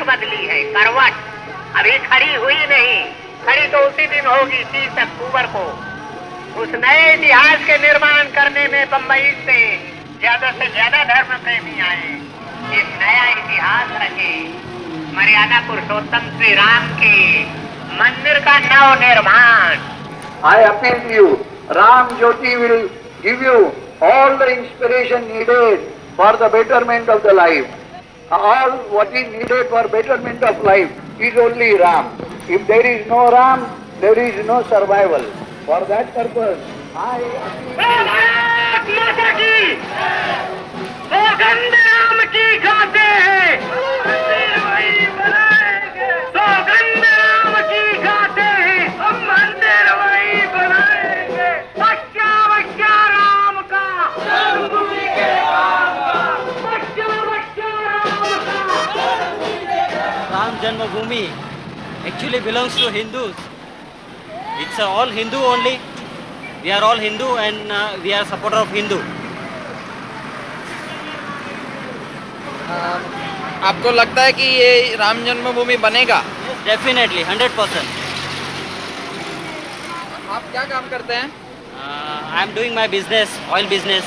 बदली है, करवट। अभी खड़ी हुई नहीं, खड़ी तो उसी दिन होगी 30 अक्टूबर को। उस नए इतिहास के निर्माण करने में बम्बई से ज्यादा धर्म प्रेमी आए, एक नया इतिहास रचे। मर्यादा पुरुषोत्तम श्री राम के मंदिर का नव निर्माण। I appeal to you, Ram Jyoti will give you all the inspiration needed for the betterment of the life. All what is needed for betterment of life is only Ram. If there is no Ram, there is no survival. For that purpose, I सौगंध राम की खाते हैं, सौगंध राम की खाते हैं, हम मंदिर वही बनाएंगे। बच्चा बच्चा राम का, जन्मभूमि के राम का, बच्चा बच्चा राम का। Ram Janmabhoomi actually belongs to Hindus. It's all Hindu only. We are all Hindu and we are supporter of Hindu. आपको लगता है कि ये राम जन्मभूमि बनेगा? Definitely, 100%. आप क्या काम करते हैं? I am doing my business, oil business.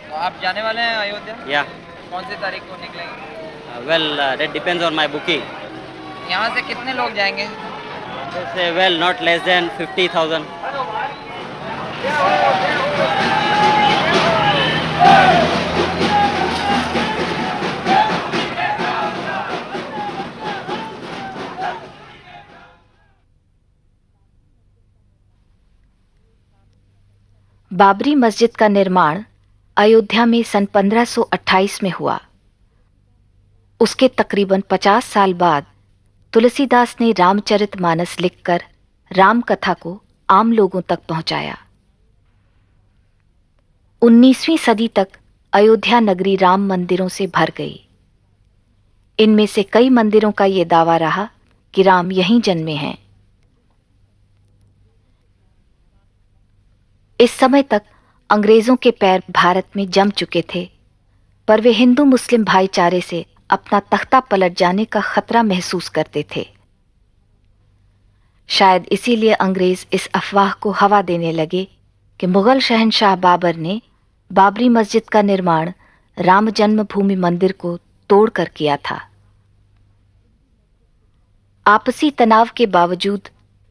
तो आप जाने वाले हैं अयोध्या? Yeah. कौन सी तारीख को निकलेंगे? Well, that depends on my booking. यहाँ से कितने लोग जाएंगे? Say, well, not less than 50,000. Babri मस्जिद का निर्माण अयोध्या में सन 1528 में हुआ। उसके तकरीबन 50 साल बाद तुलसीदास ने रामचरितमानस लिखकर राम कथा को आम लोगों तक पहुंचाया। 19वीं सदी तक अयोध्या नगरी राम मंदिरों से भर गई। इनमें से कई मंदिरों का ये दावा रहा कि राम यहीं जन्मे हैं। इस समय तक अंग्रेजों के पैर भारत में जम चुके थे, पर वे हिंदू मुस्लिम भाईचारे से अपना तख्ता पलट जाने का खतरा महसूस करते थे। शायद इसीलिए अंग्रेज इस अफवाह को हवा देने लगे कि मुगल शहंशाह बाबर ने बाबरी मस्जिद का निर्माण राम जन्मभूमि मंदिर को तोड़कर किया था। आपसी तनाव के बावजूद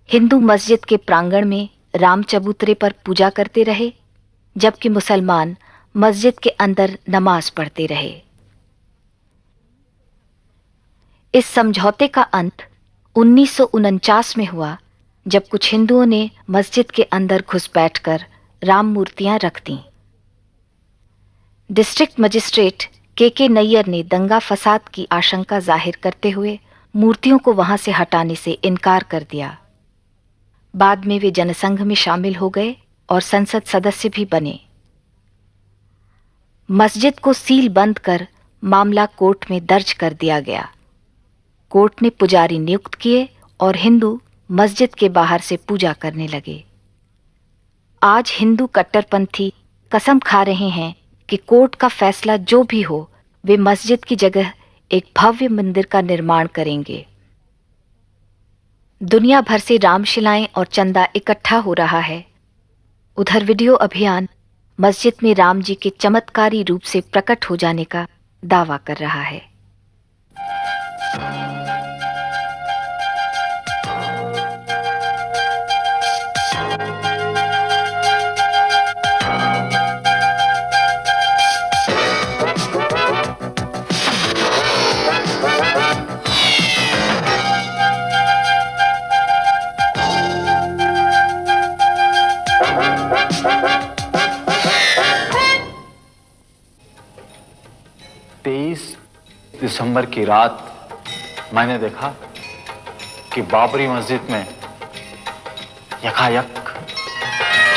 हिंदू मस्जिद के प्रांगण में राम चबूतरे पर पूजा करते रहे, जबकि मुसलमान मस्जिद के अंदर नमाज पढ़ते रहे। इस समझौते का अंत 1949 में हुआ, जब कुछ हिंदुओं ने मस्जिद के अंदर घुस बैठकर राम मूर्तियां रख दीं। डिस्ट्रिक्ट मजिस्ट्रेट के नैयर ने दंगा फसाद की आशंका जाहिर करते हुए मूर्तियों को वहां से हटाने से इनकार कर दिया। बाद में वे जनसंघ में शामिल हो गए और संसद सदस्य भी बने। मस्जिद को सील बंद कर मामला कोर्ट में दर्ज कर दिया गया। कोर्ट ने पुजारी नियुक्त किए और हिंदू मस्जिद के बाहर से पूजा करने लगे। आज हिंदू कट्टरपंथी कसम खा रहे हैं कि कोर्ट का फैसला जो भी हो, वे मस्जिद की जगह एक भव्य मंदिर का निर्माण करेंगे। दुनिया भर से रामशिलाएं और चंदा इकट्ठा हो रहा है। उधर वीडियो अभियान मस्जिद में राम जी के चमत्कारी रूप से प्रकट हो जाने का दावा कर रहा है। दिसंबर की रात मैंने देखा कि बाबरी मस्जिद में यकायक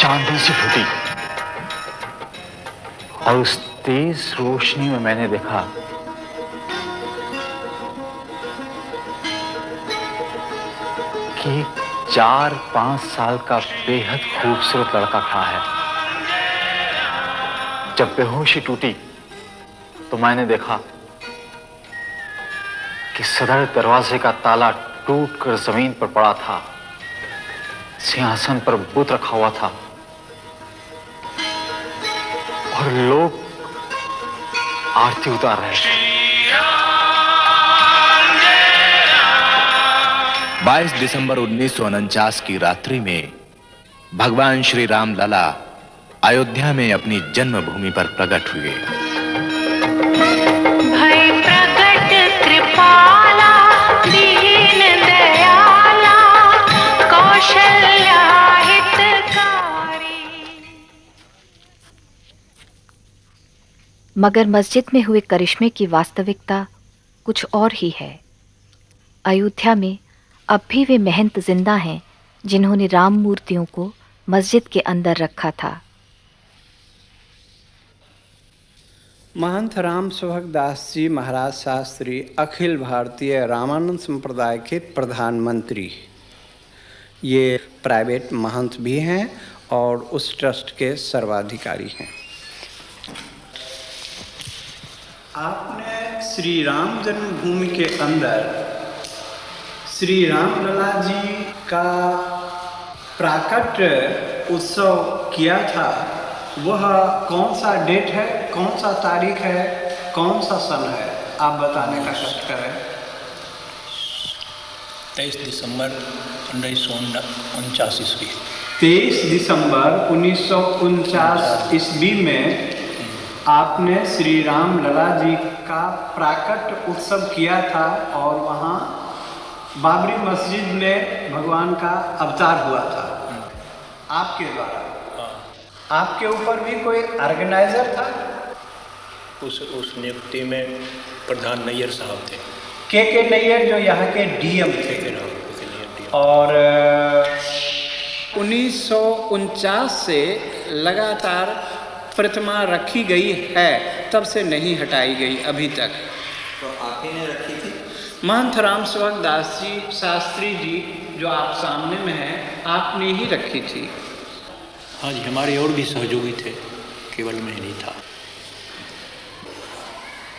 चांदनी सी फूटी और उस तेज रोशनी में मैंने देखा कि 4-5 साल का बेहद खूबसूरत लड़का खड़ा है। जब बेहोशी टूटी तो मैंने देखा कि सदर दरवाजे का ताला टूटकर जमीन पर पड़ा था। सिंहासन पर बुत रखा हुआ था और लोग आरती उतार रहे थे। 22 दिसंबर 1949 की रात्रि में भगवान श्री राम लला अयोध्या में अपनी जन्मभूमि पर प्रकट हुए। भय प्रकट कृपाला दीन दयाला कौशल्या हितकारी। मगर मस्जिद में हुए करिश्मे की वास्तविकता कुछ और ही है। अयोध्या में अब भी वे महंत जिंदा हैं जिन्होंने राम मूर्तियों को मस्जिद के अंदर रखा था। महंत राम सुभग दास जी महाराज शास्त्री अखिल भारतीय रामानंद संप्रदाय के प्रधानमंत्री, ये प्राइवेट महंत भी हैं और उस ट्रस्ट के सर्वाधिकारी हैं। आपने श्री राम जन्मभूमि के अंदर श्री राम लला जी का प्राकट्य उत्सव किया था। वह कौन सा डेट है, कौन सा तारीख है, कौन सा सन है, आप बताने का कष्ट करें। 23 दिसंबर 1949 ईस्वी। 23 दिसंबर 1949 ईस्वी में आपने श्री राम लला जी का प्राकट्य उत्सव किया था और वहाँ बाबरी मस्जिद में भगवान का अवतार हुआ था आपके द्वारा। आपके ऊपर भी कोई ऑर्गेनाइजर था? उस नियुक्ति में प्रधान नैयर साहब थे, के नैयर, जो यहाँ के डीएम थे। और 1949 से लगातार प्रतिमा रखी गई है, तब से नहीं हटाई गई अभी तक। तो आप ही ने रखी थी? महंत राम सुभग दास जी शास्त्री जी जो आप सामने में हैं, आपने ही रखी थी। हाँ जी, हमारे और भी सहयोगी थे, केवल मैं नहीं था।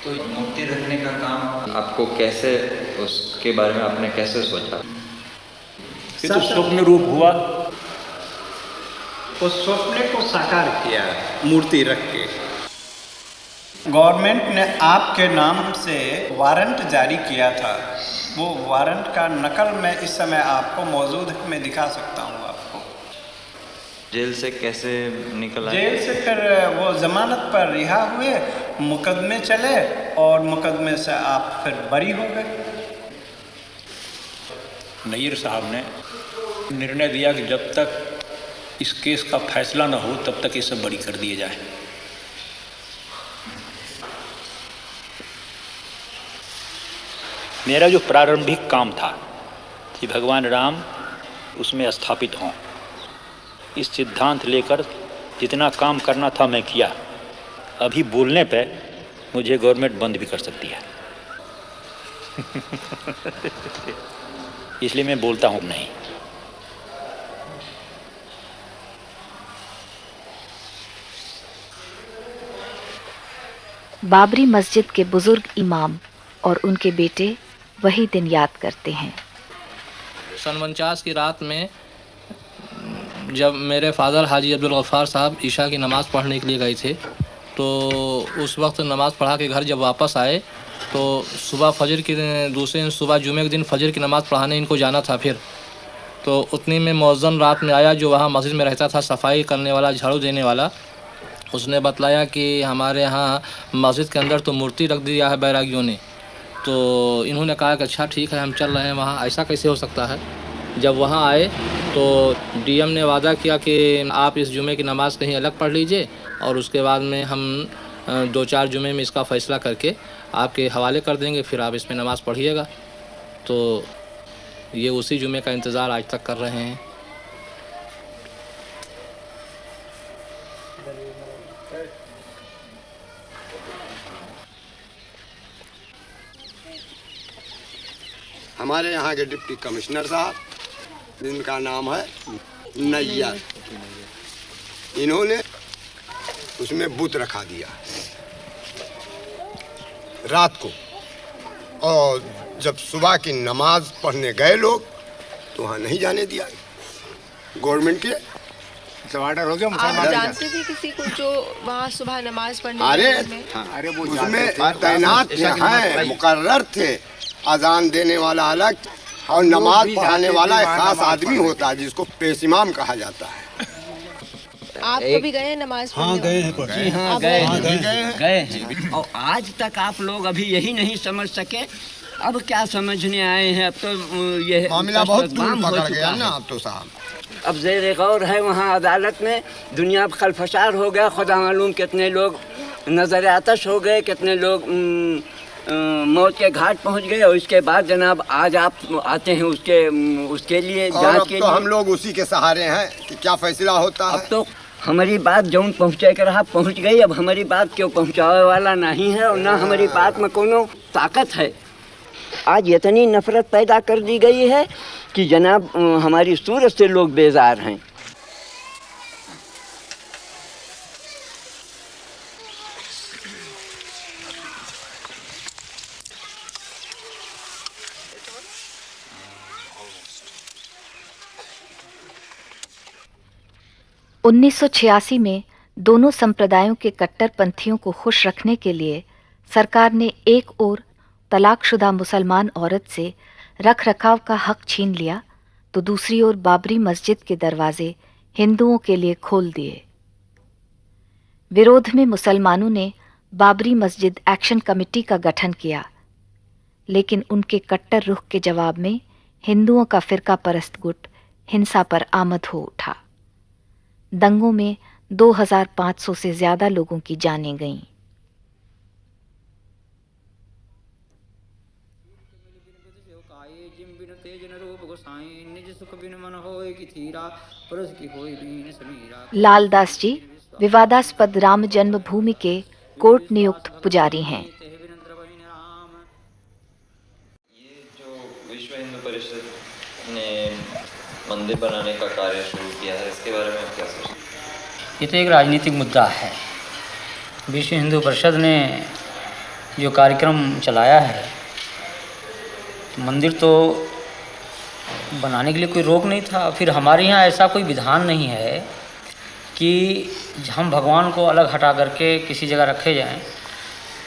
तो मूर्ति रखने का काम आपको कैसे, उसके बारे में आपने कैसे सोचा? ये तो स्वप्न रूप हुआ। उस स्वप्न को साकार किया मूर्ति रख के। गवर्नमेंट ने आपके नाम से वारंट जारी किया था। वो वारंट का नकल मैं इस समय आपको मौजूद है, मैं दिखा सकता हूँ आपको। जेल से कैसे निकला? जेल से फिर वो जमानत पर रिहा हुए, मुकदमे चले और मुकदमे से आप फिर बरी हो गए। नैयर साहब ने निर्णय दिया कि जब तक इस केस का फैसला न हो तब तक ये सब बरी कर दिए जाए। मेरा जो प्रारंभिक काम था कि भगवान राम उसमें स्थापित हों, इस सिद्धांत लेकर जितना काम करना था मैं किया। अभी बोलने पे मुझे गवर्नमेंट बंद भी कर सकती है इसलिए मैं बोलता हूँ नहीं। बाबरी मस्जिद के बुजुर्ग इमाम और उनके बेटे वही दिन याद करते हैं। सन 49 की रात में जब मेरे फादर हाजी अब्दुल गफ्फार साहब ईशा की नमाज़ पढ़ने के लिए गए थे, तो उस वक्त नमाज़ पढ़ा के घर जब वापस आए तो सुबह फजर के दूसरे दिन सुबह जुमे के दिन फजर की नमाज़ पढ़ाने इनको जाना था। फिर तो उतनी में मौज़न रात में आया, जो वहाँ मस्जिद में रहता था, सफाई करने वाला, झाड़ू देने वाला। उसने बतलाया कि हमारे यहाँ मस्जिद के अंदर तो मूर्ति रख दिया है बैरागियों ने। तो इन्होंने कहा कि अच्छा ठीक है, हम चल रहे हैं वहाँ, ऐसा कैसे हो सकता है। जब वहाँ आए तो डीएम ने वादा किया कि आप इस जुमे की नमाज़ कहीं अलग पढ़ लीजिए और उसके बाद में हम 2-4 जुमे में इसका फ़ैसला करके आपके हवाले कर देंगे, फिर आप इसमें नमाज़ पढ़िएगा। तो ये उसी जुमे का इंतज़ार आज तक कर रहे हैं। हमारे यहाँ के डिप्टी कमिश्नर साहब, जिनका नाम है नैयर, इन्होंने उसमें बुत रखा दिया रात को, और जब सुबह की नमाज पढ़ने गए लोग तो वहाँ नहीं जाने दिया। गवर्नमेंट के ऑर्डर हो गया। आप जानते थे किसी को जो वहाँ सुबह नमाज पढ़ने? अरे वो उसमें तैनात हैं, मुकर्रर थे। अजान देने वाला अलग और नमाज पढ़ाने वाला एक खास आदमी होता है जिसको पेश इमाम कहा जाता है। आप कभी गए नमाज पढ़ने? हाँ गए हैं। जी हाँ गए हैं। और आज तक आप लोग अभी यही नहीं समझ सके, अब क्या समझने आए हैं? अब तो ये मामला बहुत दूर पकड़ गया ना अब तो साहब। अब ज़ेर गौर है वहाँ अदालत में, दुनिया खलफशार हो गया। खुदा मालूम कितने लोग नज़र आतश हो गए, कितने लोग मौत के घाट पहुँच गए। और इसके बाद जनाब आज आप आते हैं उसके लिए जांच के लिए। हम लोग उसी के सहारे हैं कि क्या फैसला होता है। अब तो हमारी बात जौन पहुँचे कर रहा पहुँच गई। अब हमारी बात क्यों पहुँचावे वाला नहीं है और ना हमारी बात में कोनो ताकत है। आज इतनी नफरत पैदा कर दी गई है कि जनाब हमारी सूरत से लोग बेजार हैं। उन्नीस 1986 में दोनों संप्रदायों के कट्टरपंथियों को खुश रखने के लिए सरकार ने एक ओर तलाकशुदा मुसलमान औरत से रख रखाव का हक छीन लिया तो दूसरी ओर बाबरी मस्जिद के दरवाजे हिंदुओं के लिए खोल दिए। विरोध में मुसलमानों ने बाबरी मस्जिद एक्शन कमेटी का गठन किया, लेकिन उनके कट्टर रुख के जवाब में हिंदुओं का फिरका परस्त गुट हिंसा पर आमद हो उठा। दंगों में 2500 से ज्यादा लोगों की जानें गईं। लालदास जी विवादास्पद राम जन्मभूमि के कोर्ट नियुक्त पुजारी हैं। ये जो विश्व हिंदू परिषद ने मंदिर बनाने का कार्य शुरू किया है, इसके बारे में आप क्या सोचते हैं? ये तो एक राजनीतिक मुद्दा है। विश्व हिंदू परिषद ने जो कार्यक्रम चलाया है, मंदिर तो बनाने के लिए कोई रोक नहीं था। फिर हमारे यहाँ ऐसा कोई विधान नहीं है कि हम भगवान को अलग हटा करके किसी जगह रखे जाएं,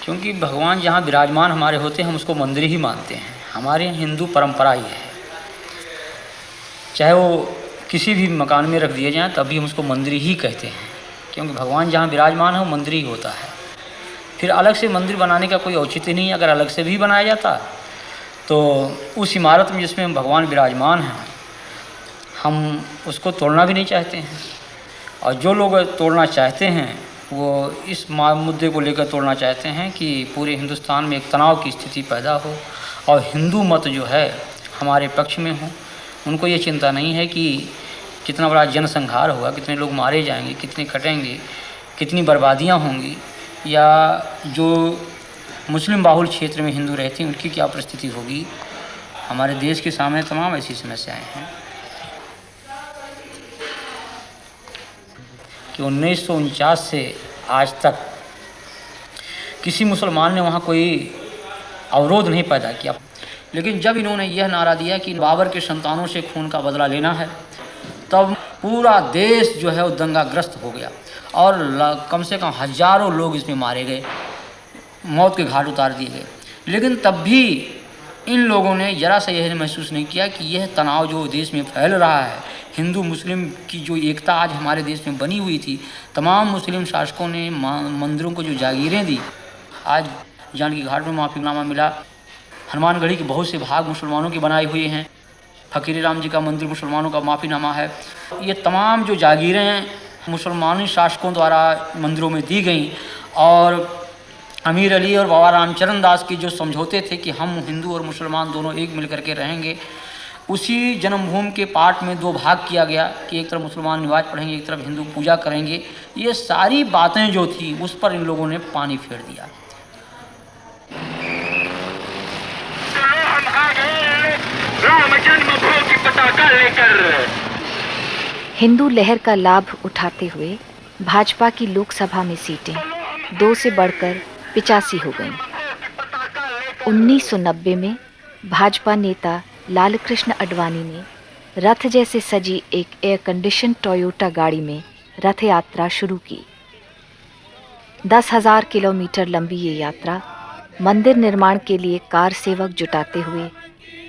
क्योंकि भगवान जहाँ विराजमान हमारे होते हैं हम उसको मंदिर ही मानते हैं। हमारे यहाँ हिंदू परंपरा ही है, चाहे वो किसी भी मकान में रख दिए जाएं तब भी हम उसको मंदिर ही कहते हैं, क्योंकि भगवान जहाँ विराजमान है वो मंदिर ही होता है। फिर अलग से मंदिर बनाने का कोई औचित्य नहीं है। अगर अलग से भी बनाया जाता तो उस इमारत में जिसमें भगवान विराजमान हैं हम उसको तोड़ना भी नहीं चाहते हैं। और जो लोग तोड़ना चाहते हैं वो इस मुद्दे को लेकर तोड़ना चाहते हैं कि पूरे हिंदुस्तान में एक तनाव की स्थिति पैदा हो और हिंदू मत जो है हमारे पक्ष में हो। उनको ये चिंता नहीं है कि कितना बड़ा जनसंहार होगा, कितने लोग मारे जाएंगे, कितने कटेंगे, कितनी बर्बादियां होंगी, या जो मुस्लिम बाहुल क्षेत्र में हिंदू रहते हैं उनकी क्या परिस्थिति होगी। हमारे देश के सामने तमाम ऐसी समस्याएं हैं कि 1949 से आज तक किसी मुसलमान ने वहाँ कोई अवरोध नहीं पैदा किया। लेकिन जब इन्होंने यह नारा दिया कि बाबर के संतानों से खून का बदला लेना है, तब पूरा देश जो है वो दंगाग्रस्त हो गया और कम से कम हजारों लोग इसमें मारे गए, मौत के घाट उतार दिए गए। लेकिन तब भी इन लोगों ने ज़रा सा यह महसूस नहीं किया कि यह तनाव जो देश में फैल रहा है, हिंदू मुस्लिम की जो एकता आज हमारे देश में बनी हुई थी, तमाम मुस्लिम शासकों ने मंदिरों को जो जागीरें दी, आज जानकी घाट में माफीनामा मिला। हनुमानगढ़ी के बहुत से भाग मुसलमानों के बनाए हुए हैं। फकीर राम जी का मंदिर मुसलमानों का माफीनामा है। ये तमाम जो जागीरें हैं मुसलमानी शासकों द्वारा मंदिरों में दी गई और अमीर अली और बाबा रामचरण दास की जो समझौते थे कि हम हिंदू और मुसलमान दोनों एक मिल करके रहेंगे, उसी जन्मभूमि के पाठ में दो भाग किया गया कि एक तरफ मुसलमान नमाज पढ़ेंगे, एक तरफ हिंदू पूजा करेंगे। ये सारी बातें जो थी उस पर इन लोगों ने पानी फेर दिया। राम जन्मभूमि पताका लेकर हिंदू लहर का लाभ उठाते हुए भाजपा की लोकसभा में सीटें 2 से बढ़कर 85 हो गईं। 1990 में भाजपा नेता लालकृष्ण आडवाणी ने रथ जैसे सजी एक एयर कंडीशन टोयोटा गाड़ी में रथ यात्रा शुरू की। 10,000 किलोमीटर लंबी ये यात्रा मंदिर निर्माण के लिए कार सेवक जुटाते हुए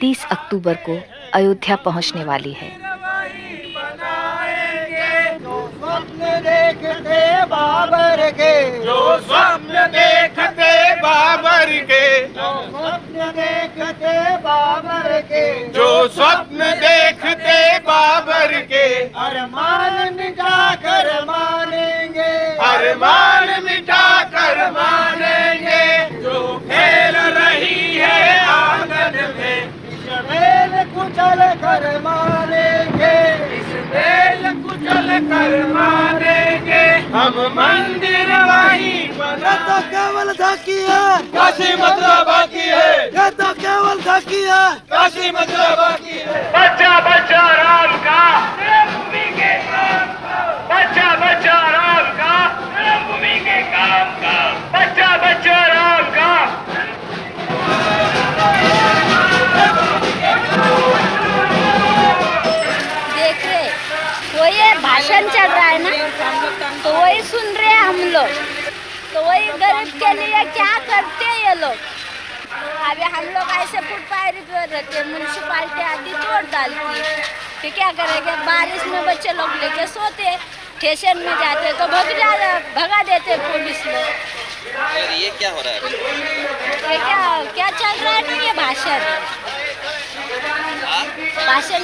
30 अक्टूबर को अयोध्या पहुंचने वाली है। देखते बाबर के, जो स्वप्न देखते बाबर के, जो स्वप्न देखते बाबर के, जो स्वप्न देखते बाबर के, अरमान मिटा कर मानेंगे, अरमान मिटा कर मानेंगे। जो खेल रही है आंगन में, इस बेल कुचल कर मानेंगे, इस बेल कुचल कर मानेंगे। हम मंदिर वही बना, तो केवल झांकी है, काशी मथुरा बाकी है, ये तो केवल झांकी है, काशी मथुरा बाकी है। बच्चा बच्चा राम का, भूमि के काम का, बच्चा बच्चा राम का, भूमि के काम का, बच्चा बच्चा राम का। देख रहे वो ये भाषण चल रहा है ना, तो वही सुन रहे हैं हम लोग। तो वही गरीब के लिए क्या करते हैं ये लोग। अभी हम लोग ऐसे फुटपाथ पर रहते हैं, म्यूनसिपालिटी आती तोड़ डालती है, फिर क्या करेंगे। बारिश में बच्चे लोग लेके सोते, स्टेशन में जाते तो भगा देते पुलिस लोग। ये क्या हो रहा है? ये क्या चल रहा है ना, ये भाषण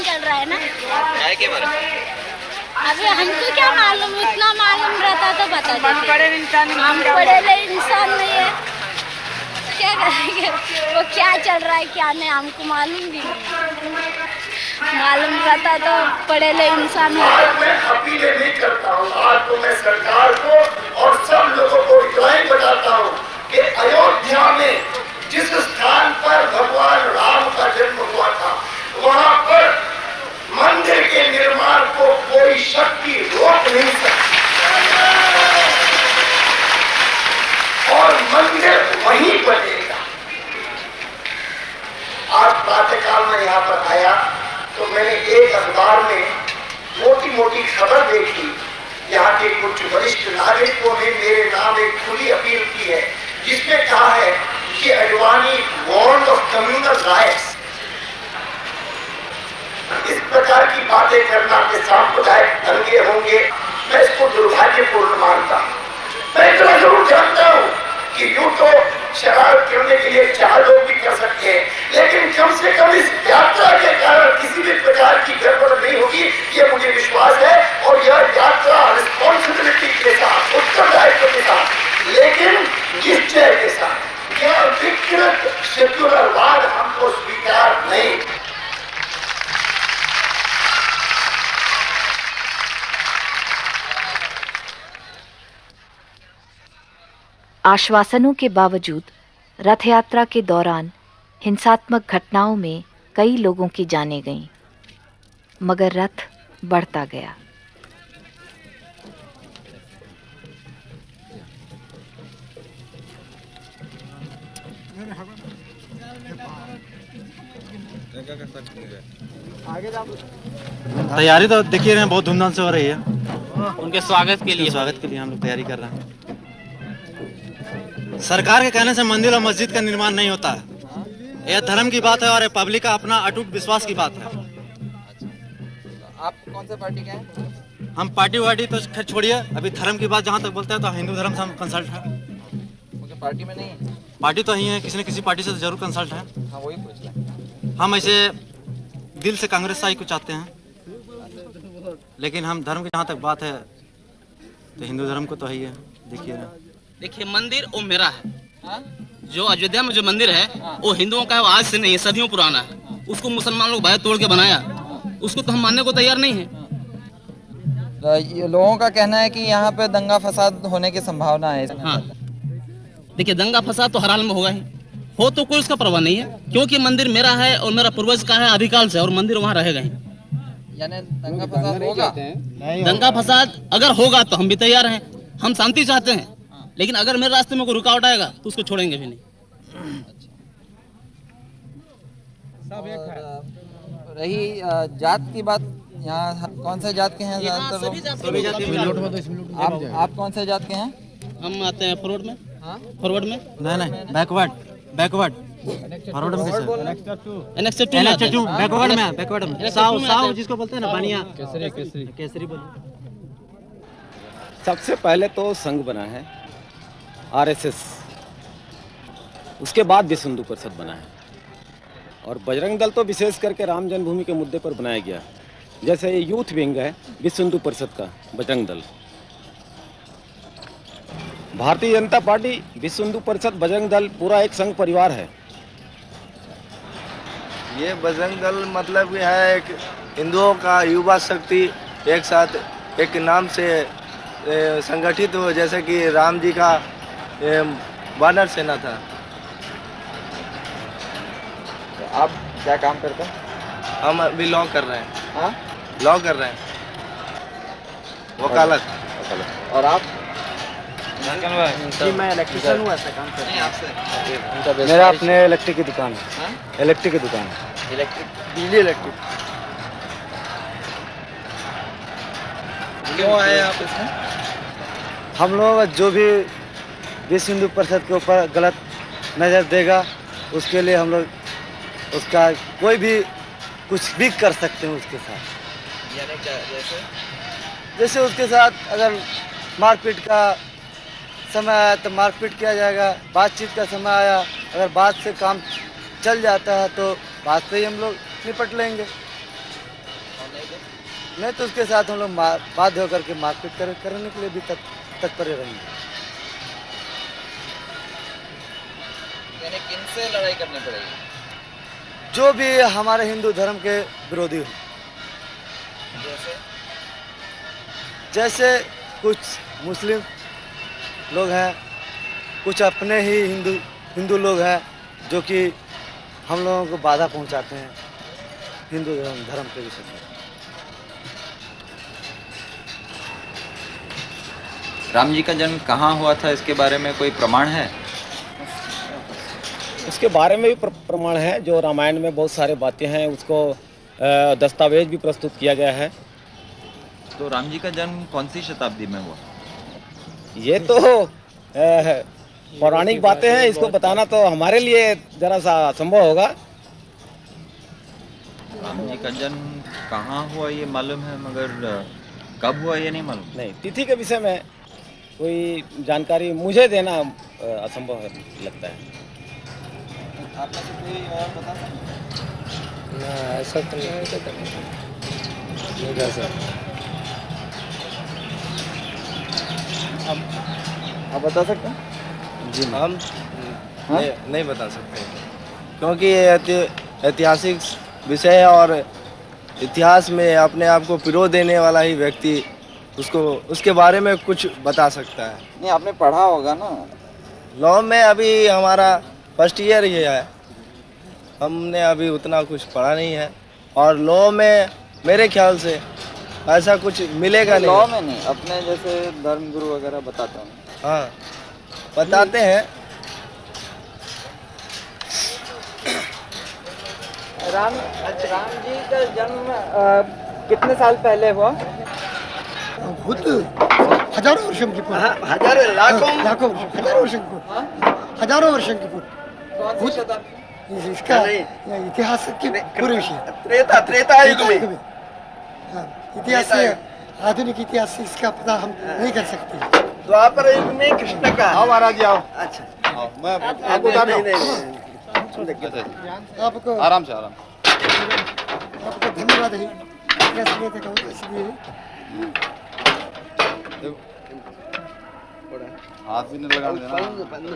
चल रहा है ना। क्या के बारे में? अभी हमको क्या मालूम, इतना मालूम रहता तो बता देते। हम पढ़े इंसान नहीं है, क्या करेंगे। वो क्या चल रहा है क्या नहीं हमको मालूम भी नहीं। मालूम रहता तो पढ़े ले इंसान होते। मैं अपील नहीं करता हूँ, आज तो मैं सरकार को और सब लोगों को इतना बताता हूँ कि अयोध्या में जिस स्थान पर भगवान राम का जन्म हुआ था, वहाँ पर मंदिर के निर्माण को कोई शक्ति रोक नहीं सकती और मंदिर वहीं बनेगा। आज प्रातःकाल में यहाँ पर आया तो मैंने एक अखबार में मोटी मोटी खबर देखी। यहाँ के कुछ वरिष्ठ नागरिकों ने मेरे नाम एक खुली अपील की है, जिसमें कहा है कि Advani warned of communal riots. इस प्रकार की बातें करना कि सांप्रदायिक दंगे होंगे, मैं इसको दुर्भाग्यपूर्ण मानता हूँ। मैं इतना जरूर जानता हूँ कि यूं तो शरारत करने के लिए 4 लोग भी कर सकते हैं, लेकिन कम से कम इस यात्रा के कारण किसी भी प्रकार की गड़बड़ नहीं होगी, ये मुझे विश्वास है। और यह यात्रा रिस्पॉन्सिबिलिटी के साथ, उत्तरदायित्व के साथ, लेकिन निश्चय के साथ। यह विकृत सेक्युलरवाद हमको स्वीकार नहीं। आश्वासनों के बावजूद रथ यात्रा के दौरान हिंसात्मक घटनाओं में कई लोगों की जानें गईं, मगर रथ बढ़ता गया। तैयारी तो देखिए रहे हैं, बहुत धूमधाम से हो रही है। उनके स्वागत के लिए हम लोग तैयारी कर रहे हैं। सरकार के कहने से मंदिर और मस्जिद का निर्माण नहीं होता है, यह धर्म की बात है और पब्लिक का अपना अटूट विश्वास की बात है। आप कौन से पार्टी के हैं? हम पार्टी वार्टी तो खैर छोड़िए, अभी धर्म की बात जहाँ तक बोलते हैं तो हिंदू धर्म से हम कंसल्ट है। पार्टी में नहीं है? पार्टी तो ही है, किसी न किसी पार्टी से जरूर कंसल्ट है। हाँ, वही पूछ रहे हैं। हम ऐसे दिल से कांग्रेस साई को चाहते हैं, लेकिन हम धर्म की जहाँ तक बात है तो हिंदू धर्म को तो ही है। देखिए ना, देखिए मंदिर वो मेरा है, जो अयोध्या में जो मंदिर है वो हिंदुओं का है, वो आज से नहीं है, सदियों पुराना है। उसको मुसलमान लोग बाहर तोड़ के बनाया, उसको तो हम मानने को तैयार नहीं है। ये लोगों का कहना है कि यहाँ पे दंगा फसाद होने की संभावना है। हाँ, देखिए दंगा फसाद तो हर हाल में होगा ही, हो तो कोई उसका परवाह नहीं है, क्योंकि मंदिर मेरा है और मेरा पूर्वज का है आदिकाल से, और मंदिर वहाँ रहेगा ही। यानी दंगा फसाद होगा? दंगा फसाद अगर होगा तो हम भी तैयार हैं, हम शांति चाहते हैं, लेकिन अगर मेरे रास्ते में कोई रुकावट आएगा तो उसको छोड़ेंगे भी नहीं। और रही जात की बात, यहाँ कौन से जात के हैं ज़्यादातर लोग? आप कौन से जात के हैं? हम आते हैं फॉरवर्ड में। फॉरवर्ड में नहीं बैकवर्ड फॉरवर्ड में Annexure 2 बैकवर्ड में साव जिसको बोलते हैं ना, बानिया केसरी बोलते। सबसे पहले तो संघ बना है आरएसएस, उसके बाद विश्व हिंदू परिषद बना है, और बजरंग दल तो विशेष करके राम जन्मभूमि के मुद्दे पर बनाया गया। जैसे ये यूथ विंग है विश्व हिंदू परिषद का बजरंग दल, भारतीय जनता पार्टी, विश्व हिंदू परिषद, बजरंग दल पूरा एक संघ परिवार है। ये बजरंग दल मतलब है एक हिंदुओं का युवा शक्ति एक साथ एक नाम से संगठित हो, जैसे कि राम जी का वानर सेना था। तो आप क्या काम करते हैं? हम अभी लॉ कर रहे हैं। हाँ, लॉ कर रहे हैं, वकालत। और आप? जी मैं इलेक्ट्रिशियन हूँ, ऐसा काम करते हैं आपसे। मेरा अपने इलेक्ट्रिक की दुकान है। इलेक्ट्रिक की दुकान है, बिजली इलेक्ट्रिक। क्यों आए आप इसमें? हम लोग जो भी विश्व हिंदू परिषद के ऊपर गलत नज़र देगा उसके लिए हम लोग उसका कोई भी कुछ भी कर सकते हैं उसके साथ। यानी क्या? जैसे उसके साथ अगर मारपीट का समय आया तो मारपीट किया जाएगा, बातचीत का समय आया अगर बात से काम चल जाता है तो बात से ही हम लोग निपट लेंगे, नहीं तो उसके साथ हम लोग बाध्य होकर के मारपीट करने के लिए भी तत्पर रहेंगे। यानी किनसे लड़ाई करनी पड़ेगी? जो भी हमारे हिंदू धर्म के विरोधी हो, जैसे कुछ मुस्लिम लोग हैं, कुछ अपने ही हिंदू लोग हैं जो कि हम लोगों को बाधा पहुंचाते हैं हिंदू धर्म के विषय में। राम जी का जन्म कहाँ हुआ था, इसके बारे में कोई प्रमाण है? उसके बारे में भी प्रमाण है, जो रामायण में बहुत सारे बातें हैं, उसको दस्तावेज भी प्रस्तुत किया गया है। तो राम जी का जन्म कौन सी शताब्दी में हुआ? ये तो पौराणिक बातें हैं, इसको बताना तो हमारे लिए जरा सा असंभव होगा। राम जी का जन्म कहाँ हुआ ये मालूम है, मगर कब हुआ ये नहीं मालूम। नहीं, तिथि के विषय में कोई जानकारी मुझे देना असंभव लगता है। आप में से कोई और बता सकते हैं? ऐसा तो नहीं कर सकता। आप बता सकते हैं? जी हम नहीं बता सकते, क्योंकि ये ऐतिहासिक विषय है और इतिहास में अपने आप को पिरो देने वाला ही व्यक्ति उसको उसके बारे में कुछ बता सकता है। नहीं, आपने पढ़ा होगा ना लॉ में। अभी हमारा फर्स्ट ईयर ही है, हमने अभी उतना कुछ पढ़ा नहीं है, और लॉ में मेरे ख्याल से ऐसा कुछ मिलेगा नहीं। लॉ में नहीं, अपने जैसे धर्मगुरु वगैरह बताते हैं। हाँ, बताते हैं। राम जी का जन्म कितने साल पहले हुआ? हजारों वर्षों की पूर्व। लाखों हजारों वर्षों की पूर्व। इसका इतिहास की पूरी विषय त्रेता युग में। इतिहास से आधुनिक इतिहास से इसका पता हम नहीं कर सकते। द्वापर युग में कृष्ण का। आओ महाराज आओ। अच्छा आओ, मैं आपको बता दूं। आपको आराम से आपको धन्यवाद है इसलिए हाथ भी नहीं लगाने देना।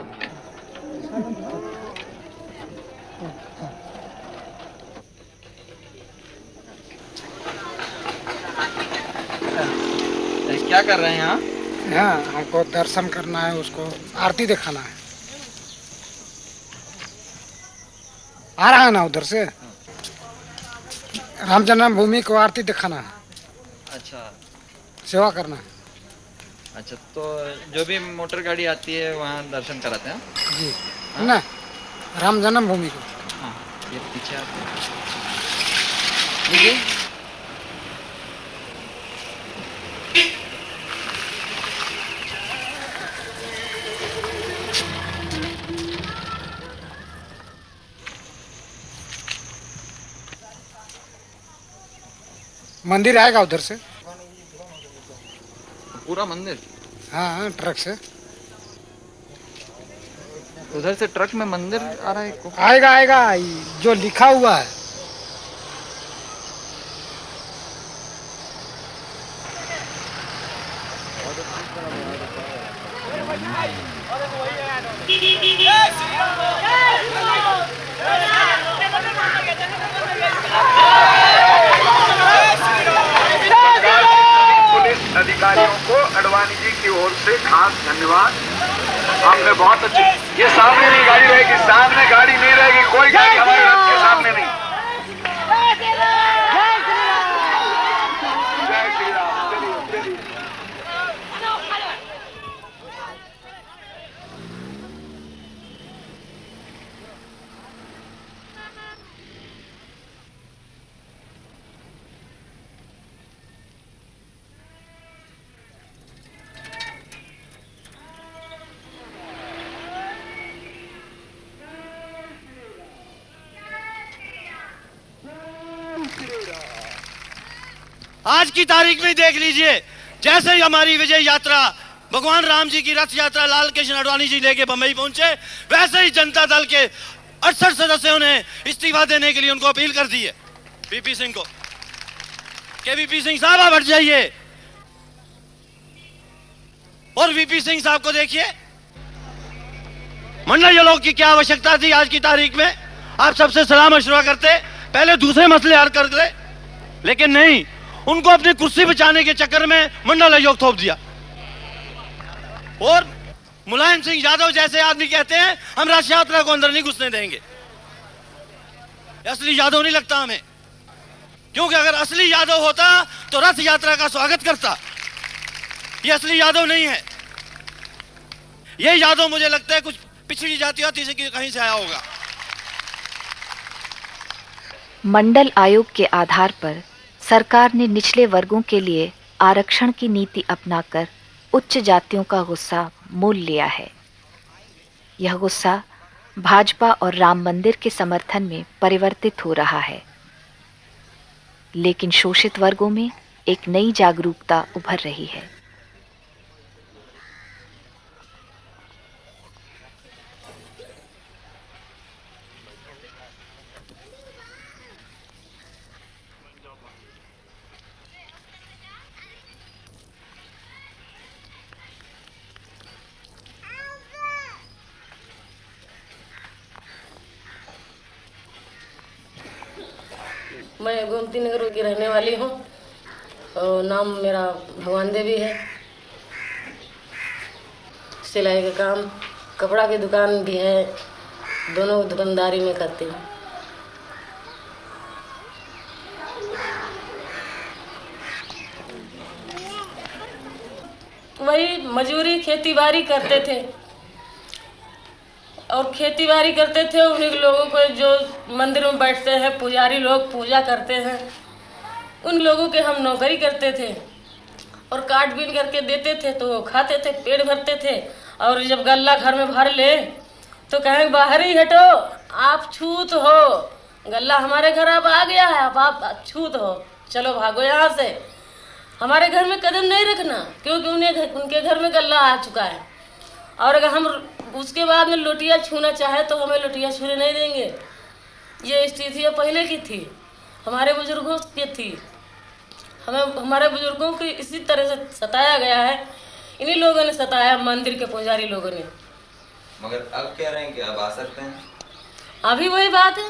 क्या कर रहे हैं यहाँ? हाँ, हमको दर्शन करना है, उसको आरती दिखाना है। आ रहा है ना उधर से, राम जन्मभूमि को आरती दिखाना है। अच्छा, सेवा करना है। अच्छा, तो जो भी मोटर गाड़ी आती है वहाँ दर्शन कराते हैं? जी, है ना, राम जन्मभूमि को। हाँ। ये पीछे आप मंदिर आएगा उधर से, पूरा मंदिर? हाँ ट्रक से उधर से ट्रक में मंदिर आ रहा है? आएगा आएगा, जो लिखा हुआ है। पुलिस अधिकारियों को अडवाणी जी की ओर से खास धन्यवाद। आपने बहुत अच्छी, ये सामने नहीं गाड़ी रहेगी, सामने गाड़ी नहीं रहेगी, कोई गाड़ी हमारे रथ के सामने नहीं। जय श्री राम। चलिए चलिए। आज की तारीख में देख लीजिए, जैसे ही हमारी विजय यात्रा भगवान राम जी की रथ यात्रा लाल कृष्ण आडवाणी जी लेके बम्बई पहुंचे, वैसे ही जनता दल के 68 सदस्यों ने इस्तीफा देने के लिए उनको अपील कर दी है वीपी सिंह को कि वीपी सिंह साहब आप हट जाइए। और वीपी सिंह साहब को देखिए, मंडल लोग की क्या आवश्यकता थी आज की तारीख में? आप सबसे सलाह मशवरा करते, पहले दूसरे मसले हल कर ले, लेकिन नहीं, उनको अपनी कुर्सी बचाने के चक्कर में मंडल आयोग थोप दिया। और मुलायम सिंह यादव जैसे आदमी कहते हैं हम रथ यात्रा को अंदर नहीं घुसने देंगे। असली यादव नहीं लगता हमें, क्योंकि अगर असली यादव होता तो रथ यात्रा का स्वागत करता। ये असली यादव नहीं है, ये यादव मुझे लगता है कुछ पिछड़ी जाति होती से कहीं से आया होगा। मंडल आयोग के आधार पर सरकार ने निचले वर्गों के लिए आरक्षण की नीति अपनाकर उच्च जातियों का गुस्सा मोल लिया है। यह गुस्सा भाजपा और राम मंदिर के समर्थन में परिवर्तित हो रहा है, लेकिन शोषित वर्गों में एक नई जागरूकता उभर रही है। मैं गोमती नगर की रहने वाली हूँ और नाम मेरा भगवान देवी है। सिलाई का काम, कपड़ा की दुकान भी है, दोनों दुकानदारी में करती हूँ। वही मजूरी खेती बाड़ी करते थे और खेती बाड़ी करते थे। उन्हीं लोगों को जो मंदिर में बैठते हैं पुजारी लोग पूजा करते हैं, उन लोगों के हम नौकरी करते थे और काट बीन करके देते थे तो वो खाते थे, पेट भरते थे। और जब गल्ला घर में भर ले तो कहें बाहर ही हटो, आप छूत हो, गल्ला हमारे घर अब आ गया है, अब आप छूत हो, चलो भागो यहाँ से, हमारे घर में कदम नहीं रखना, क्योंकि उनके घर में गल्ला आ चुका है। और अगर हम उसके बाद में लोटिया छूना चाहे तो हमें लोटिया छूने नहीं देंगे। ये स्थिति पहले की थी, हमारे बुजुर्गों की थी। हमें हमारे बुजुर्गों को इसी तरह से सताया गया है, इन्हीं लोगों ने सताया, मंदिर के पुजारी लोगों ने। मगर अब कह रहे हैं कि अब आ सकते हैं। अभी वही बात है।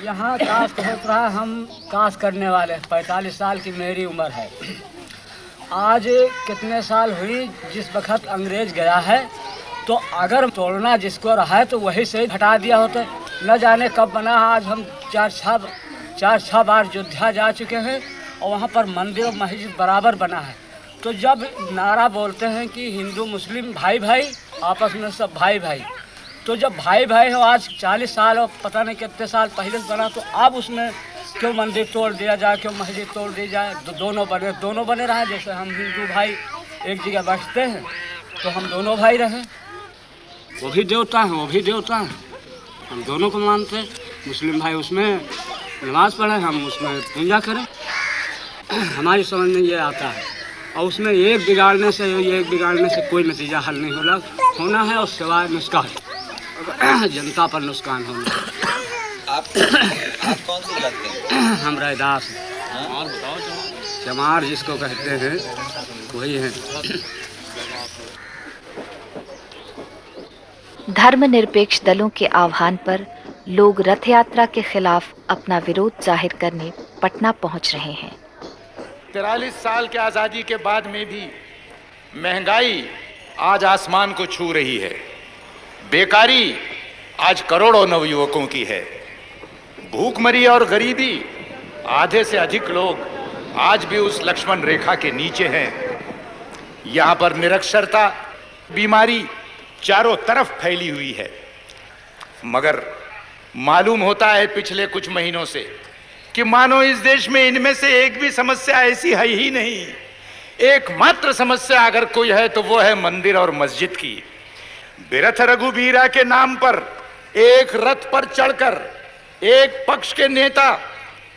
यहाँ कास्ट होता है, हम कास्ट करने वाले 45 साल की मेरी उम्र है। आज कितने साल हुई जिस वक्त अंग्रेज गया है, तो अगर तोड़ना जिसको रहा है तो वही से हटा दिया होता। न जाने कब बना। आज हम चार छः बार अयोध्या जा चुके हैं और वहाँ पर मंदिर और मस्जिद बराबर बना है। तो जब नारा बोलते हैं कि हिंदू मुस्लिम भाई भाई, आपस में सब भाई भाई, तो जब भाई भाई हो आज 40 साल और पता नहीं कितने साल पहले से बना, तो अब उसमें क्यों मंदिर तोड़ दिया जाए, क्यों मस्जिद तोड़ दी जाए? दोनों बने रहे। जैसे हम हिंदू भाई एक जगह बैठते हैं तो हम दोनों भाई रहे। वो भी देवता हैं, वो भी देवता हैं, हम दोनों को मानते हैं। मुस्लिम भाई उसमें नमाज पढ़े, हम उसमें पूजा करें। हमारी समझ में ये आता है। और उसमें एक बिगाड़ने से कोई नतीजा हल नहीं होना है, और सिवाय नुकसान, जनता पर नुकसान होना है। आप कौन सी जात के? हम रैदास हैं, चमार जिसको कहते हैं वही हैं। धर्मनिरपेक्ष दलों के आह्वान पर लोग रथ यात्रा के खिलाफ अपना विरोध जाहिर करने पटना पहुंच रहे हैं। 43 साल के आज़ादी के बाद में भी महंगाई आज आसमान को छू रही है, बेकारी आज करोड़ों नवयुवकों की है, भूखमरी और गरीबी, आधे से अधिक लोग आज भी उस लक्ष्मण रेखा के नीचे हैं। यहाँ पर निरक्षरता, बीमारी चारों तरफ फैली हुई है। मगर मालूम होता है पिछले कुछ महीनों से कि मानो इस देश में इनमें से एक भी समस्या ऐसी है ही नहीं। एकमात्र समस्या अगर कोई है तो वो है मंदिर और मस्जिद की। बिरथ रघुबीरा के नाम पर एक रथ पर चढ़कर एक पक्ष के नेता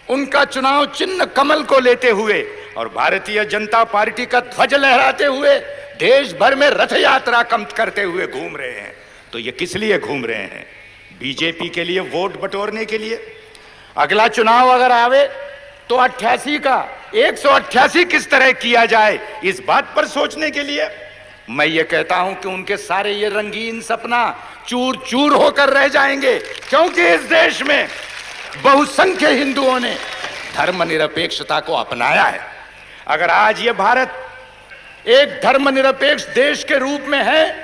उनका चुनाव चिन्ह कमल को लेते हुए और भारतीय जनता पार्टी का ध्वज लहराते हुए देश भर में रथ यात्रा करते हुए घूम रहे हैं। तो ये किस लिए घूम रहे हैं? बीजेपी के लिए वोट बटोरने के लिए। अगला चुनाव अगर आवे तो 88 का 188 किस तरह किया जाए, इस बात पर सोचने के लिए। मैं ये कहता हूं कि उनके सारे ये रंगीन सपना चूर चूर होकर रह जाएंगे, क्योंकि इस देश में बहुसंख्य हिंदुओं ने धर्मनिरपेक्षता को अपनाया है। अगर आज ये भारत एक धर्मनिरपेक्ष देश के रूप में है,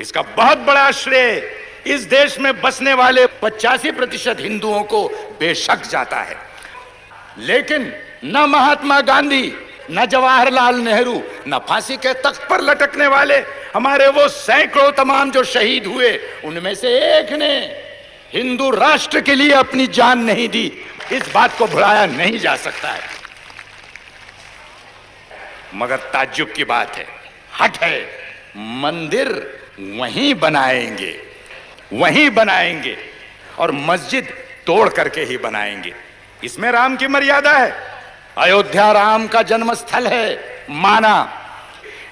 इसका बहुत बड़ा श्रेय इस देश में बसने वाले 85% हिंदुओं को बेशक जाता है। लेकिन न महात्मा गांधी, न जवाहरलाल नेहरू, न फांसी के तख्त पर लटकने वाले हमारे वो सैकड़ों तमाम जो शहीद हुए, उनमें से एक ने हिंदू राष्ट्र के लिए अपनी जान नहीं दी। इस बात को भुलाया नहीं जा सकता है। मगर ताज्जुब की बात है, हट है, मंदिर वहीं बनाएंगे और मस्जिद तोड़ करके ही बनाएंगे। इसमें राम की मर्यादा है। अयोध्या राम का जन्म स्थल है, माना।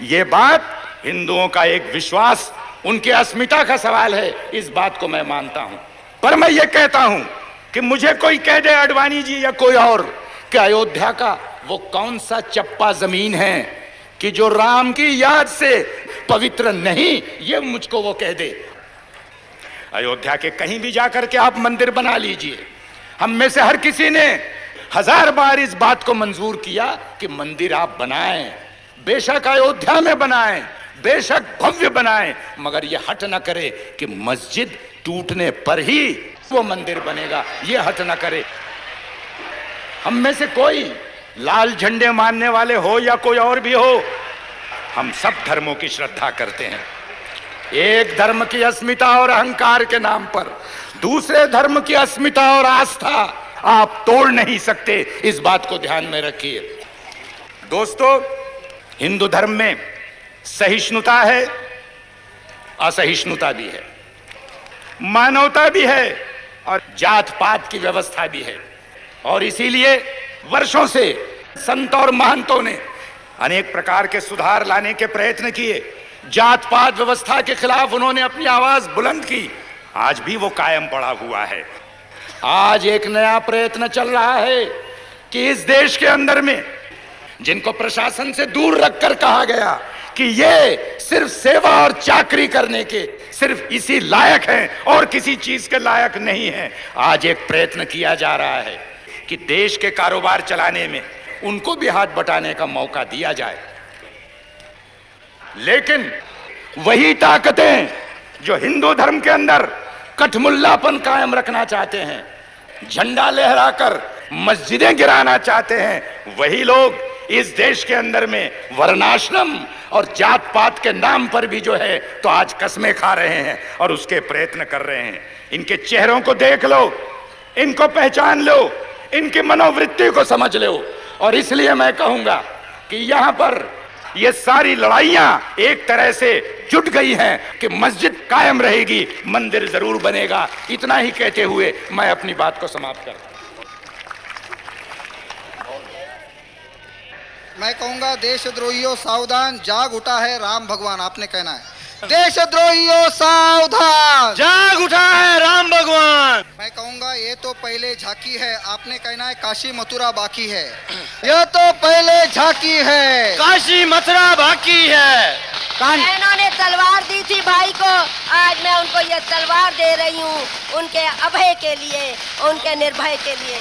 यह बात हिंदुओं का एक विश्वास, उनकी अस्मिता का सवाल है, इस बात को मैं मानता हूं। पर मैं ये कहता हूं कि मुझे कोई कह दे, अडवाणी जी या कोई और, कि अयोध्या का वो कौन सा चप्पा जमीन है कि जो राम की याद से पवित्र नहीं, ये मुझको वो कह दे। अयोध्या के कहीं भी जाकर के आप मंदिर बना लीजिए। हम में से हर किसी ने 1000 बार इस बात को मंजूर किया कि मंदिर आप बनाएं, बेशक अयोध्या में बनाएं, बेशक भव्य बनाएं, मगर ये हट न करे कि मस्जिद टूटने पर ही वो मंदिर बनेगा, ये हट न करे। हम में से कोई लाल झंडे मानने वाले हो या कोई और भी हो, हम सब धर्मों की श्रद्धा करते हैं। एक धर्म की अस्मिता और अहंकार के नाम पर दूसरे धर्म की अस्मिता और आस्था आप तोड़ नहीं सकते, इस बात को ध्यान में रखिए। दोस्तों, हिंदू धर्म में सहिष्णुता है, असहिष्णुता भी है, मानवता भी है और जात पात की व्यवस्था भी है। और इसीलिए वर्षों से संत और महंतों ने अनेक प्रकार के सुधार लाने के प्रयत्न किए। जात पात व्यवस्था के खिलाफ उन्होंने अपनी आवाज बुलंद की। आज भी वो कायम पड़ा हुआ है। आज एक नया प्रयत्न चल रहा है कि इस देश के अंदर में जिनको प्रशासन से दूर रखकर कहा गया कि ये सिर्फ सेवा और चाकरी करने के सिर्फ इसी लायक हैं और किसी चीज के लायक नहीं हैं, आज एक प्रयत्न किया जा रहा है कि देश के कारोबार चलाने में उनको भी हाथ बटाने का मौका दिया जाए। लेकिन वही ताकतें जो हिंदू धर्म के अंदर कठमुल्लापन कायम रखना चाहते हैं, झंडा लहराकर मस्जिदें गिराना चाहते हैं, वही लोग इस देश के अंदर में वर्णाश्रम और जात पात के नाम पर भी जो है तो आज कस्में खा रहे हैं और उसके प्रयत्न कर रहे हैं। इनके चेहरों को देख लो, इनको पहचान लो, इनकी मनोवृत्ति को समझ लो। और इसलिए मैं कहूंगा कि यहां पर ये सारी लड़ाइयां एक तरह से जुट गई हैं कि मस्जिद कायम रहेगी, मंदिर जरूर बनेगा। इतना ही कहते हुए मैं अपनी बात को समाप्त करता हूं। मैं कहूंगा देशद्रोहियों सावधान, जाग उठा है राम भगवान। आपने कहना है देशद्रोहियों सावधान, जाग उठा है राम भगवान। मैं कहूंगा ये तो पहले झांकी है। आपने कहना है काशी मथुरा बाकी है। यह तो पहले झांकी है, काशी मथुरा बाकी है। बहनों ने तलवार दी थी भाई को, आज मैं उनको ये तलवार दे रही हूँ, उनके अभय के लिए, उनके निर्भय के लिए।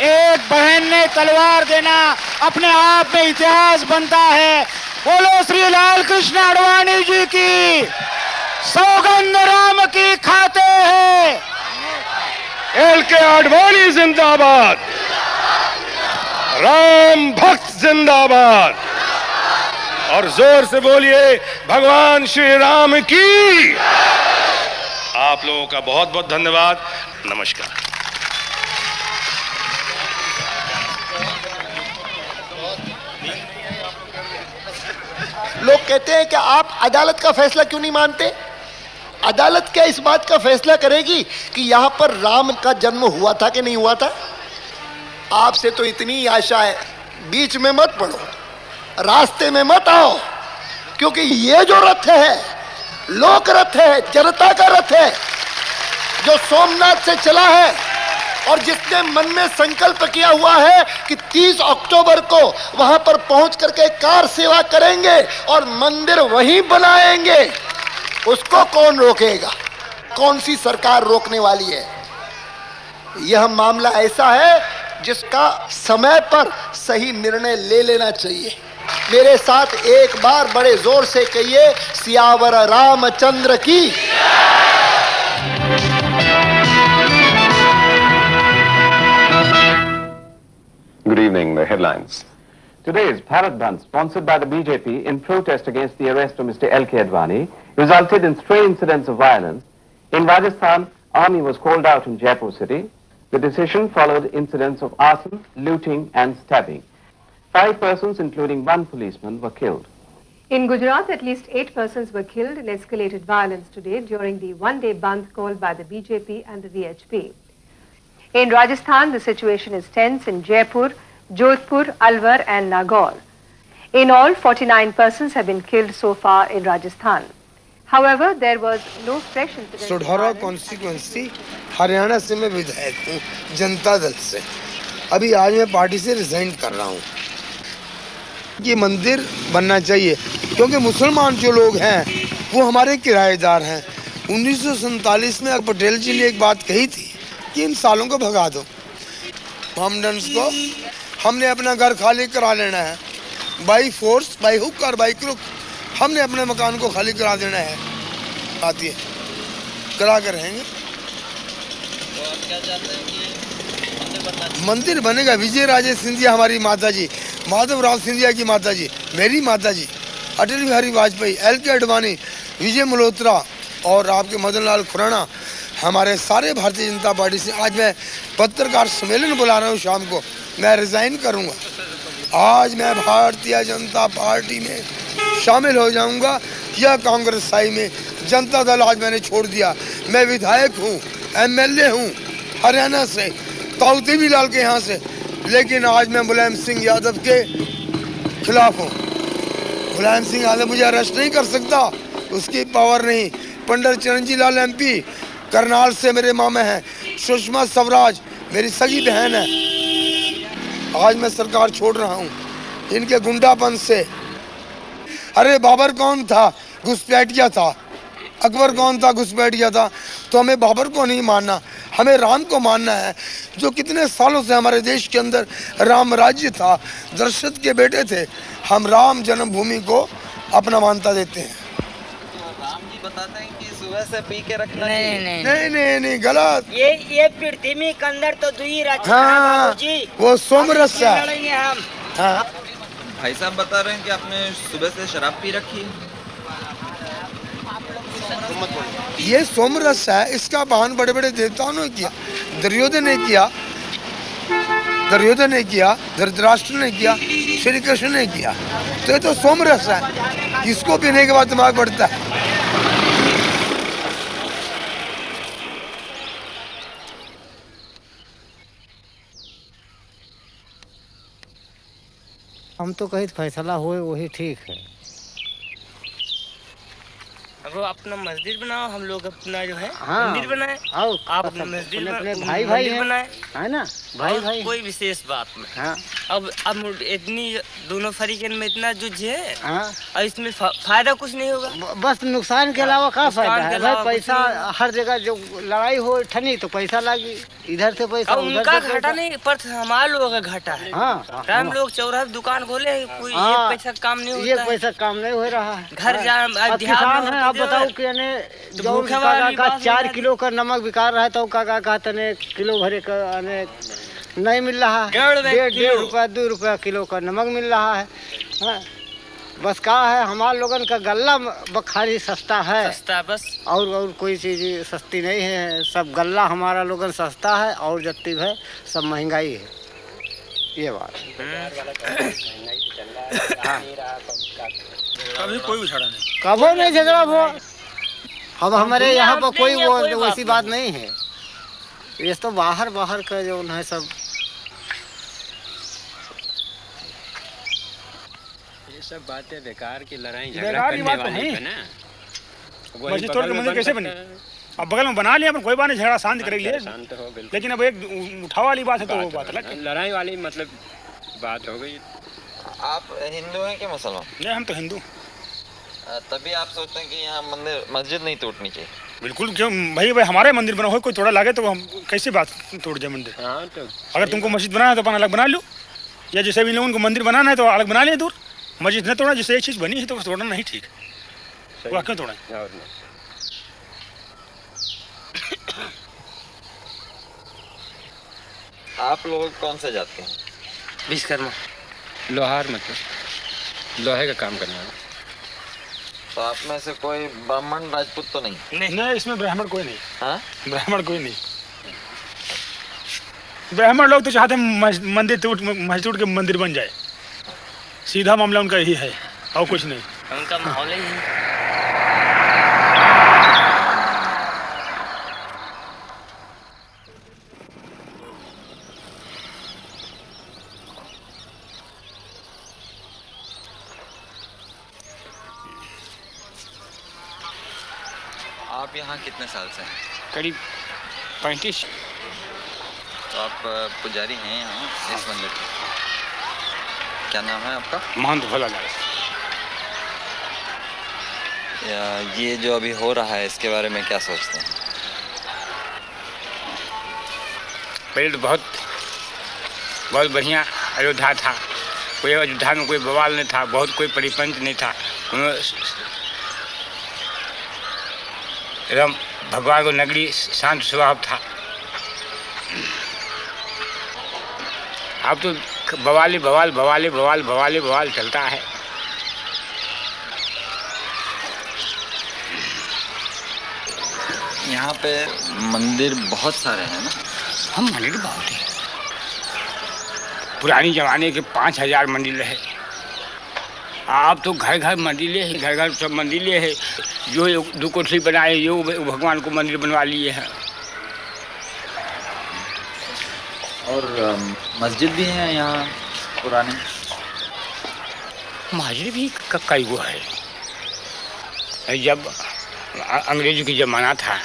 एक बहन ने तलवार देना अपने आप में इतिहास बनता है। बोलो श्री लाल कृष्ण आडवाणी जी की, सौगंध राम की खाते हैं। LK आडवाणी जिंदाबाद, राम भक्त जिंदाबाद। और जोर से बोलिए भगवान श्री राम की। आप लोगों का बहुत बहुत धन्यवाद। नमस्कार। लोग कहते हैं कि आप अदालत का फैसला क्यों नहीं मानते? अदालत क्या इस बात का फैसला करेगी कि यहां पर राम का जन्म हुआ था कि नहीं हुआ था? आपसे तो इतनी आशा है, बीच में मत पड़ो, रास्ते में मत आओ, क्योंकि ये जो रथ है लोक रथ है, जनता का रथ है, जो सोमनाथ से चला है और जिसने मन में संकल्प किया हुआ है कि 30 अक्टूबर को वहां पर पहुंच करके कार सेवा करेंगे और मंदिर वहीं बनाएंगे, उसको कौन रोकेगा? कौन सी सरकार रोकने वाली है? यह मामला ऐसा है जिसका समय पर सही निर्णय ले लेना चाहिए। मेरे साथ एक बार बड़े जोर से कहिए, सियावर रामचंद्र की। Good evening. The headlines. Today's Bharat Bandh, sponsored by the BJP in protest against the arrest of Mr. LK Advani, resulted in stray incidents of violence. In Rajasthan, army was called out in Jaipur city. The decision followed incidents of arson, looting and stabbing. 5 persons, including 1 policeman, were killed. In Gujarat, at least 8 persons were killed in escalated violence today during the one-day bandh called by the BJP and the VHP. In Rajasthan, the situation is tense in Jaipur, Jodhpur, Alwar and Nagaur. In all, 49 persons have been killed so far in Rajasthan. However, there was no fresh incident. Sadhaura constituency Haryana से मैं विधायक हूँ जनता दल से। अभी आज मैं party से resign कर रहा हूँ। ये मंदिर बनना चाहिए क्योंकि मुसलमान जो लोग हैं वो हमारे किराएदार हैं। 1947 में पटेल जी ने एक बात कही थी कि इन सालों को भगा दो। हमडन्स को हमने अपना घर खाली करा लेना है, बाई फोर्स, बाई हुक और बाई क्रुक। हमने अपने मकान को खाली करा देना है, आती है करा कर रहेंगे। मंदिर बनेगा। विजय राजे सिंधिया हमारी माता जी, माधवराव सिंधिया की माता जी, मेरी माता जी, अटल बिहारी वाजपेयी, LK आडवाणी, विजय मल्होत्रा और आपके मदन लाल खुराना, हमारे सारे भारतीय जनता पार्टी से आज मैं पत्रकार सम्मेलन बुला रहा हूँ। शाम को मैं रिजाइन करूँगा। आज मैं भारतीय जनता पार्टी में शामिल हो जाऊँगा या कांग्रेस साई में। जनता दल आज मैंने छोड़ दिया। मैं विधायक हूँ, MLA हूँ हरियाणा से, ताऊ भी लाल के यहाँ से, लेकिन आज मैं मुलायम सिंह यादव के खिलाफ हूँ। मुलायम सिंह यादव मुझे अरेस्ट नहीं कर सकता, उसकी पावर नहीं। पंडित चिरंजी लाल MP करनाल से मेरे मामा हैं। सुषमा स्वराज मेरी सगी बहन है। आज मैं सरकार छोड़ रहा हूँ इनके गुंडापन से। अरे बाबर कौन था? घुसपैठिया था। अकबर कौन था? घुसपैठिया था। तो हमें बाबर को नहीं मानना, हमें राम को मानना है, जो कितने सालों से हमारे देश के अंदर राम राज्य था, दशरथ के बेटे थे। हम राम जन्मभूमि को अपना मान्यता देते हैं। राम जी बताते हैं कि सुबह से पी के रखना नहीं गलत। ये पृथ्वी के अंदर तो दुई हाँ, वो सोमरस है। हम हाँ, भाई साहब बता रहे हैं कि आपने सुबह से शराब पी रखी है। ये सोमरस है, इसका पान बड़े बड़े देवताओं ने किया। दुर्योधन ने किया, धृतराष्ट्र ने किया, श्री कृष्ण ने किया। तो ये तो सोमरस है, इसको पीने के बाद दिमाग बढ़ता है। हम तो कहीं फैसला हुए वही ठीक है। अब अपना मस्जिद बनाओ, हम लोग अपना जो है हाँ, मंदिर बनाए, आओ आप अपना मस्जिद अपने भाई भाई बनाए, है ना, भाई भाई। कोई विशेष बात नहीं। हाँ। अब इतनी दोनों फरीकन में इतना जुझ है। हाँ। और इसमें फायदा कुछ नहीं होगा, बस नुकसान के अलावा क्या फायदा है भाई? पैसा हर जगह जो लड़ाई हो ठनी तो पैसा लगी, इधर से पैसा उनका घाटा नहीं पर हमारे लोगों का घाटा है। हाँ, हम लोग चौराहे दुकान खोले, कोई एक पैसा काम नहीं होता, एक पैसा काम नहीं हो रहा है। घर जा किसान है, आप बताओ कि जो का 4 किलो का नमक बिका रहा है तो काका कहते ने किलो भरे का नहीं मिल रहा है। 1.5 रुपया 2 रुपया किलो का नमक मिल रहा है। हाँ। बस क्या है, हमारे लोगन का गल्ला बखारी सस्ता है, सस्ता बस, और कोई चीज सस्ती नहीं है। सब गल्ला हमारा लोगन सस्ता है और जत्ती है सब महंगाई है। ये बात कभी कोई उछड़ा नहीं, कबो नहीं झगड़ा हुआ। अब हमारे यहाँ पर कोई वो वैसी बात नहीं है। ये तो बाहर का जो है सब, ये सब बातें बेकार की लड़ाई झगड़ा करने वाली है ना। मस्जिद तोड़ के मंदिर कैसे बने? अब बगल में बना लिया, पर कोई बात नहीं, झगड़ा शांत कर लिए, लेकिन अब एक उठाव वाली बात है तो वो बात अलग है, लड़ाई वाली मतलब बात हो गई। आप हिंदू हैं कि मुसलमान? नहीं, हम तो हिंदू। तभी आप सोचते हैं कि यहाँ मस्जिद नहीं टूटनी चाहिए? बिल्कुल, क्यों भाई हमारे मंदिर बना हो, कोई थोड़ा लागे तो हम कैसे बात तोड़ जाए मंदिर? हाँ, तो अगर तुमको मस्जिद बनाना है तो अपन अलग बना लो, या जैसे भी लोगों को मंदिर बनाना है तो अलग बना लें दूर। मस्जिद न तोड़ा, जिससे एक चीज़ बनी है तो तोड़ना नहीं ठीक, वो क्यों तोड़ा? आप लोग कौन से जाते हैं? विश्वकर्मा, लोहार, मतलब लोहे का काम करने वाला। तो आप में से कोई ब्राह्मण राजपूत तो नहीं? नहीं, इसमें ब्राह्मण कोई नहीं। हाँ? ब्राह्मण कोई नहीं। ब्राह्मण लोग तो चाहते हैं मंदिर टूट, मस्जिद टूट के मंदिर बन जाए, सीधा मामला उनका यही है और कुछ नहीं। उनका माहौल ही है। आप यहाँ कितने साल से हैं? करीब 35। तो आप पुजारी हैं यहाँ इस मंदिर के? क्या नाम है आपका? महंत भोलालाल। ये जो अभी हो रहा है इसके बारे में क्या सोचते हैं? पहले तो बहुत बढ़िया अयोध्या था, कोई अयोध्या में कोई बवाल नहीं था, बहुत कोई परिपंच नहीं था, एकदम भगवान को नगरी शांत स्वभाव था। अब तो बवाल चलता है। यहाँ पे मंदिर बहुत सारे हैं ना? हम मंदिर बहुत है, पुरानी जमाने के 5000 मंदिर है। आप तो घर मंदिर है, घर सब मंदिर है। जो 2 कोठरी बनाए यो भगवान को मंदिर बनवा लिए हैं। और मस्जिद भी है यहाँ पुरानी? मस्जिद भी कई वो है। जब अंग्रेजों की ज़माना था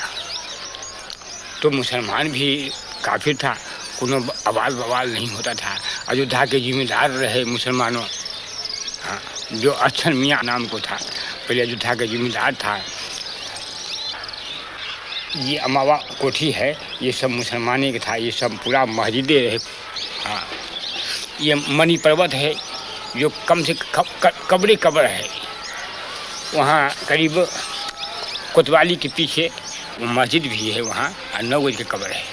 तो मुसलमान भी काफी था, कोनो आवाज़ बवाल नहीं होता था। अयोध्या के जिम्मेदार रहे मुसलमानों, हाँ, जो अच्छन मियाँ नाम को था, पहले अयोध्या का जिम्मेदार था। ये अमावा कोठी है, ये सब मुसलमानी का था, ये सब पूरा मस्जिदें रहे। हाँ, ये मणि पर्वत है जो कम से कब्र है, वहाँ करीब कोतवाली के पीछे मस्जिद भी है, वहाँ 9 गज की कब्र है।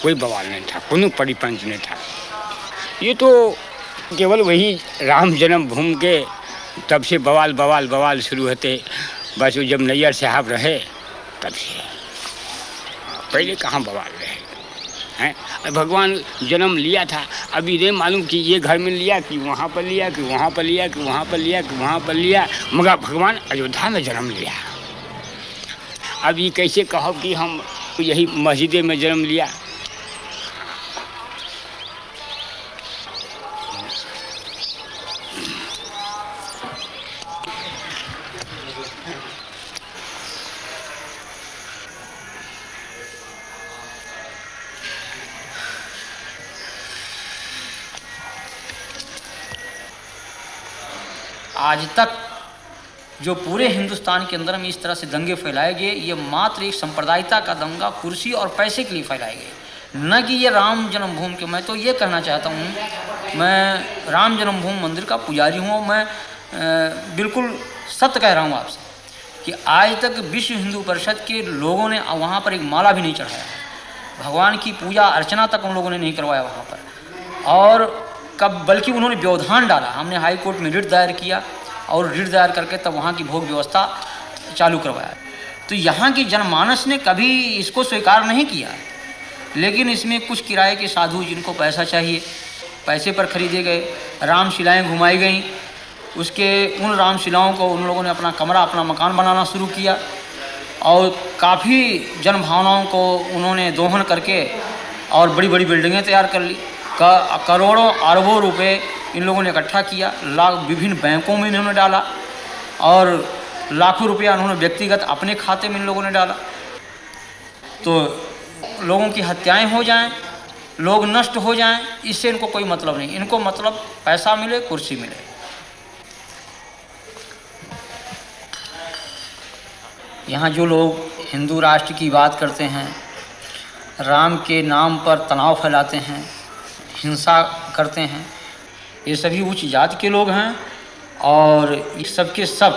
कोई बवाल नहीं था, कोनो परिपंच नहीं था। ये तो केवल वही राम जन्मभूमि के तब से बवाल बवाल बवाल शुरू होते। बस वो जब नैयर साहब रहे तब से, पहले कहाँ बवाल रहे हैं। भगवान जन्म लिया था, अभी नहीं मालूम कि ये घर में लिया कि वहाँ पर लिया कि वहाँ पर लिया कि वहाँ पर लिया कि वहाँ पर लिया, मगर भगवान अयोध्या में जन्म लिया। अब ये कैसे कहो कि हम यही मस्जिद में जन्म लिया। आज तक जो पूरे हिंदुस्तान के अंदर में इस तरह से दंगे फैलाए गए, ये मात्र एक सांप्रदायिकता का दंगा कुर्सी और पैसे के लिए फैलाए गए, न कि ये राम जन्मभूमि के। मैं तो ये कहना चाहता हूँ, मैं राम जन्मभूमि मंदिर का पुजारी हूँ, मैं बिल्कुल सत्य कह रहा हूँ आपसे कि आज तक विश्व हिंदू परिषद के लोगों ने वहाँ पर एक माला भी नहीं चढ़ाया, भगवान की पूजा अर्चना तक उन लोगों ने नहीं करवाया वहाँ पर। और कब बल्कि उन्होंने व्यवधान डाला। हमने हाई कोर्ट में रिट दायर किया और रिट दायर करके तब वहाँ की भोग व्यवस्था चालू करवाया। तो यहाँ की जनमानस ने कभी इसको स्वीकार नहीं किया, लेकिन इसमें कुछ किराए के साधु जिनको पैसा चाहिए, पैसे पर खरीदे गए रामशिलाएँ घुमाई गईं। उसके उन रामशिलाओं को उन लोगों ने अपना कमरा, अपना मकान बनाना शुरू किया और काफ़ी जनभावनाओं को उन्होंने दोहन करके और बड़ी बड़ी बिल्डिंगें तैयार कर ली। करोड़ों अरबों रुपए इन लोगों ने इकट्ठा किया, विभिन्न बैंकों में इन्होंने डाला और लाखों रुपया उन्होंने व्यक्तिगत अपने खाते में इन लोगों ने डाला। तो लोगों की हत्याएं हो जाएं, लोग नष्ट हो जाएं, इससे इनको कोई मतलब नहीं। इनको मतलब पैसा मिले, कुर्सी मिले। यहाँ जो लोग हिंदू राष्ट्र की बात करते हैं, राम के नाम पर तनाव फैलाते हैं, हिंसा करते हैं, ये सभी उच्च जाति के लोग हैं और ये सबके सब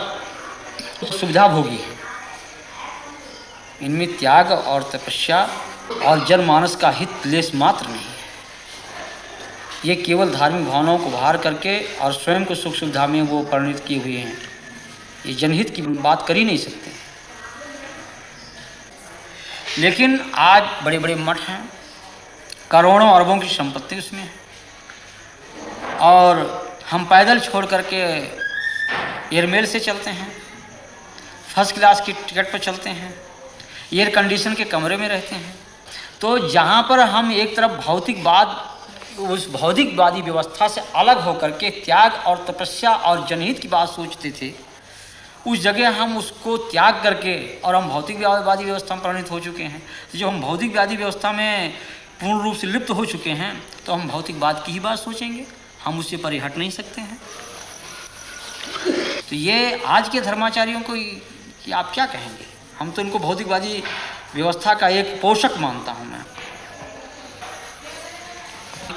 सुविधा भोगी हैं। इनमें त्याग और तपस्या और जनमानस का हित लेस मात्र नहीं है। ये केवल धार्मिक भावनाओं को बाहर करके और स्वयं को सुख सुविधा में वो परिणित किए हुए हैं। ये जनहित की बात कर ही नहीं सकते। लेकिन आज बड़े बड़े मठ हैं, करोड़ों अरबों की संपत्ति उसमें है और हम पैदल छोड़ करके एयरमेल से चलते हैं, फर्स्ट क्लास की टिकट पर चलते हैं, एयर कंडीशन के कमरे में रहते हैं। तो जहाँ पर हम एक तरफ भौतिकवाद, उस भौतिकवादी व्यवस्था से अलग होकर के त्याग और तपस्या और जनहित की बात सोचते थे, उस जगह हम उसको त्याग करके और हम भौतिकवादी व्यवस्था में परिणित हो चुके हैं। तो जब हम भौतिकवादी व्यवस्था में पूर्ण रूप से लिप्त हो चुके हैं तो हम भौतिकवाद की ही बात सोचेंगे, हम उससे परे हट नहीं सकते हैं। तो ये आज के धर्माचार्यों को कि आप क्या कहेंगे? हम तो इनको भौतिकवादी व्यवस्था का एक पोषक मानता हूँ मैं।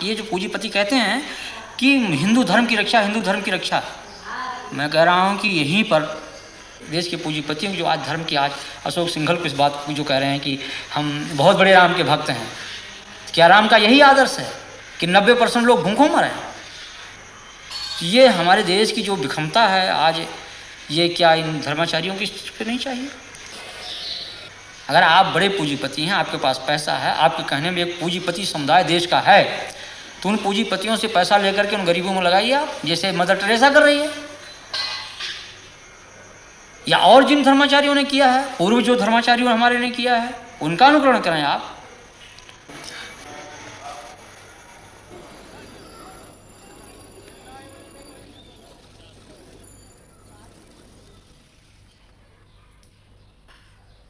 ये जो पूंजीपति कहते हैं कि हिंदू धर्म की रक्षा, हिंदू धर्म की रक्षा, मैं कह रहा हूँ कि यहीं पर देश के पूंजीपतियों जो आज धर्म के, आज अशोक सिंघल को इस बात को जो कह रहे हैं कि हम बहुत बड़े राम के भक्त हैं, क्या राम का यही आदर्श है कि 90% लोग भूखों मरे? ये हमारे देश की जो विषमता है आज, ये क्या इन धर्माचार्यों की पे नहीं चाहिए? अगर आप बड़े पूंजीपति हैं, आपके पास पैसा है, आपके कहने में एक पूंजीपति समुदाय देश का है, तो उन पूंजीपतियों से पैसा लेकर के उन गरीबों में लगाइए आप, जैसे मदर टेरेसा कर रही है, या और जिन धर्माचार्यों ने किया है, पूर्व जो धर्माचार्यों हमारे ने किया है, उनका अनुकरण करें आप।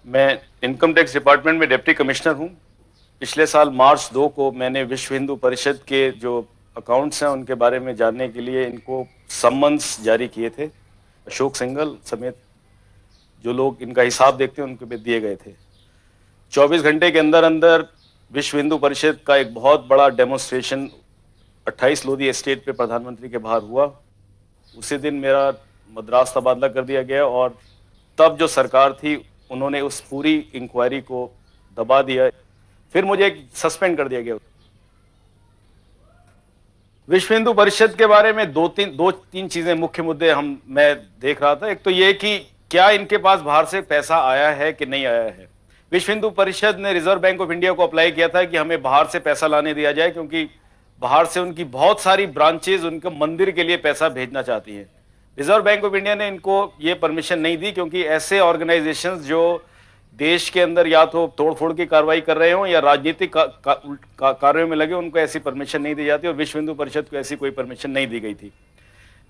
मैं इनकम टैक्स डिपार्टमेंट में डिप्टी कमिश्नर हूं। पिछले साल मार्च 2 को मैंने विश्व हिंदू परिषद के जो अकाउंट्स हैं उनके बारे में जानने के लिए इनको सम्मन्स जारी किए थे। अशोक सिंघल समेत जो लोग इनका हिसाब देखते हैं उनके पे दिए गए थे। 24 घंटे के अंदर अंदर विश्व हिंदू परिषद का एक बहुत बड़ा डेमोन्स्ट्रेशन 28 लोधी एस्टेट पे प्रधानमंत्री के बाहर हुआ। उसी दिन मेरा मद्रास तबादला कर दिया गया और तब जो सरकार थी उन्होंने उस पूरी इंक्वायरी को दबा दिया। फिर मुझे सस्पेंड कर दिया गया। विश्व हिंदू परिषद के बारे में दो तीन चीजें मुख्य मुद्दे मैं देख रहा था। एक तो ये कि क्या इनके पास बाहर से पैसा आया है कि नहीं आया है। विश्व हिंदू परिषद ने रिजर्व बैंक ऑफ इंडिया को अप्लाई किया था कि हमें बाहर से पैसा लाने दिया जाए, क्योंकि बाहर से उनकी बहुत सारी ब्रांचेज उनके मंदिर के लिए पैसा भेजना चाहती हैं। रिजर्व बैंक ऑफ इंडिया ने इनको ये परमिशन नहीं दी, क्योंकि ऐसे ऑर्गेनाइजेशंस जो देश के अंदर या तो तोड़फोड़ की कार्रवाई कर रहे हो या राजनीतिक कार्यों में लगे, उनको ऐसी परमिशन नहीं दी जाती, और विश्व हिंदू परिषद को ऐसी कोई परमिशन नहीं दी गई थी।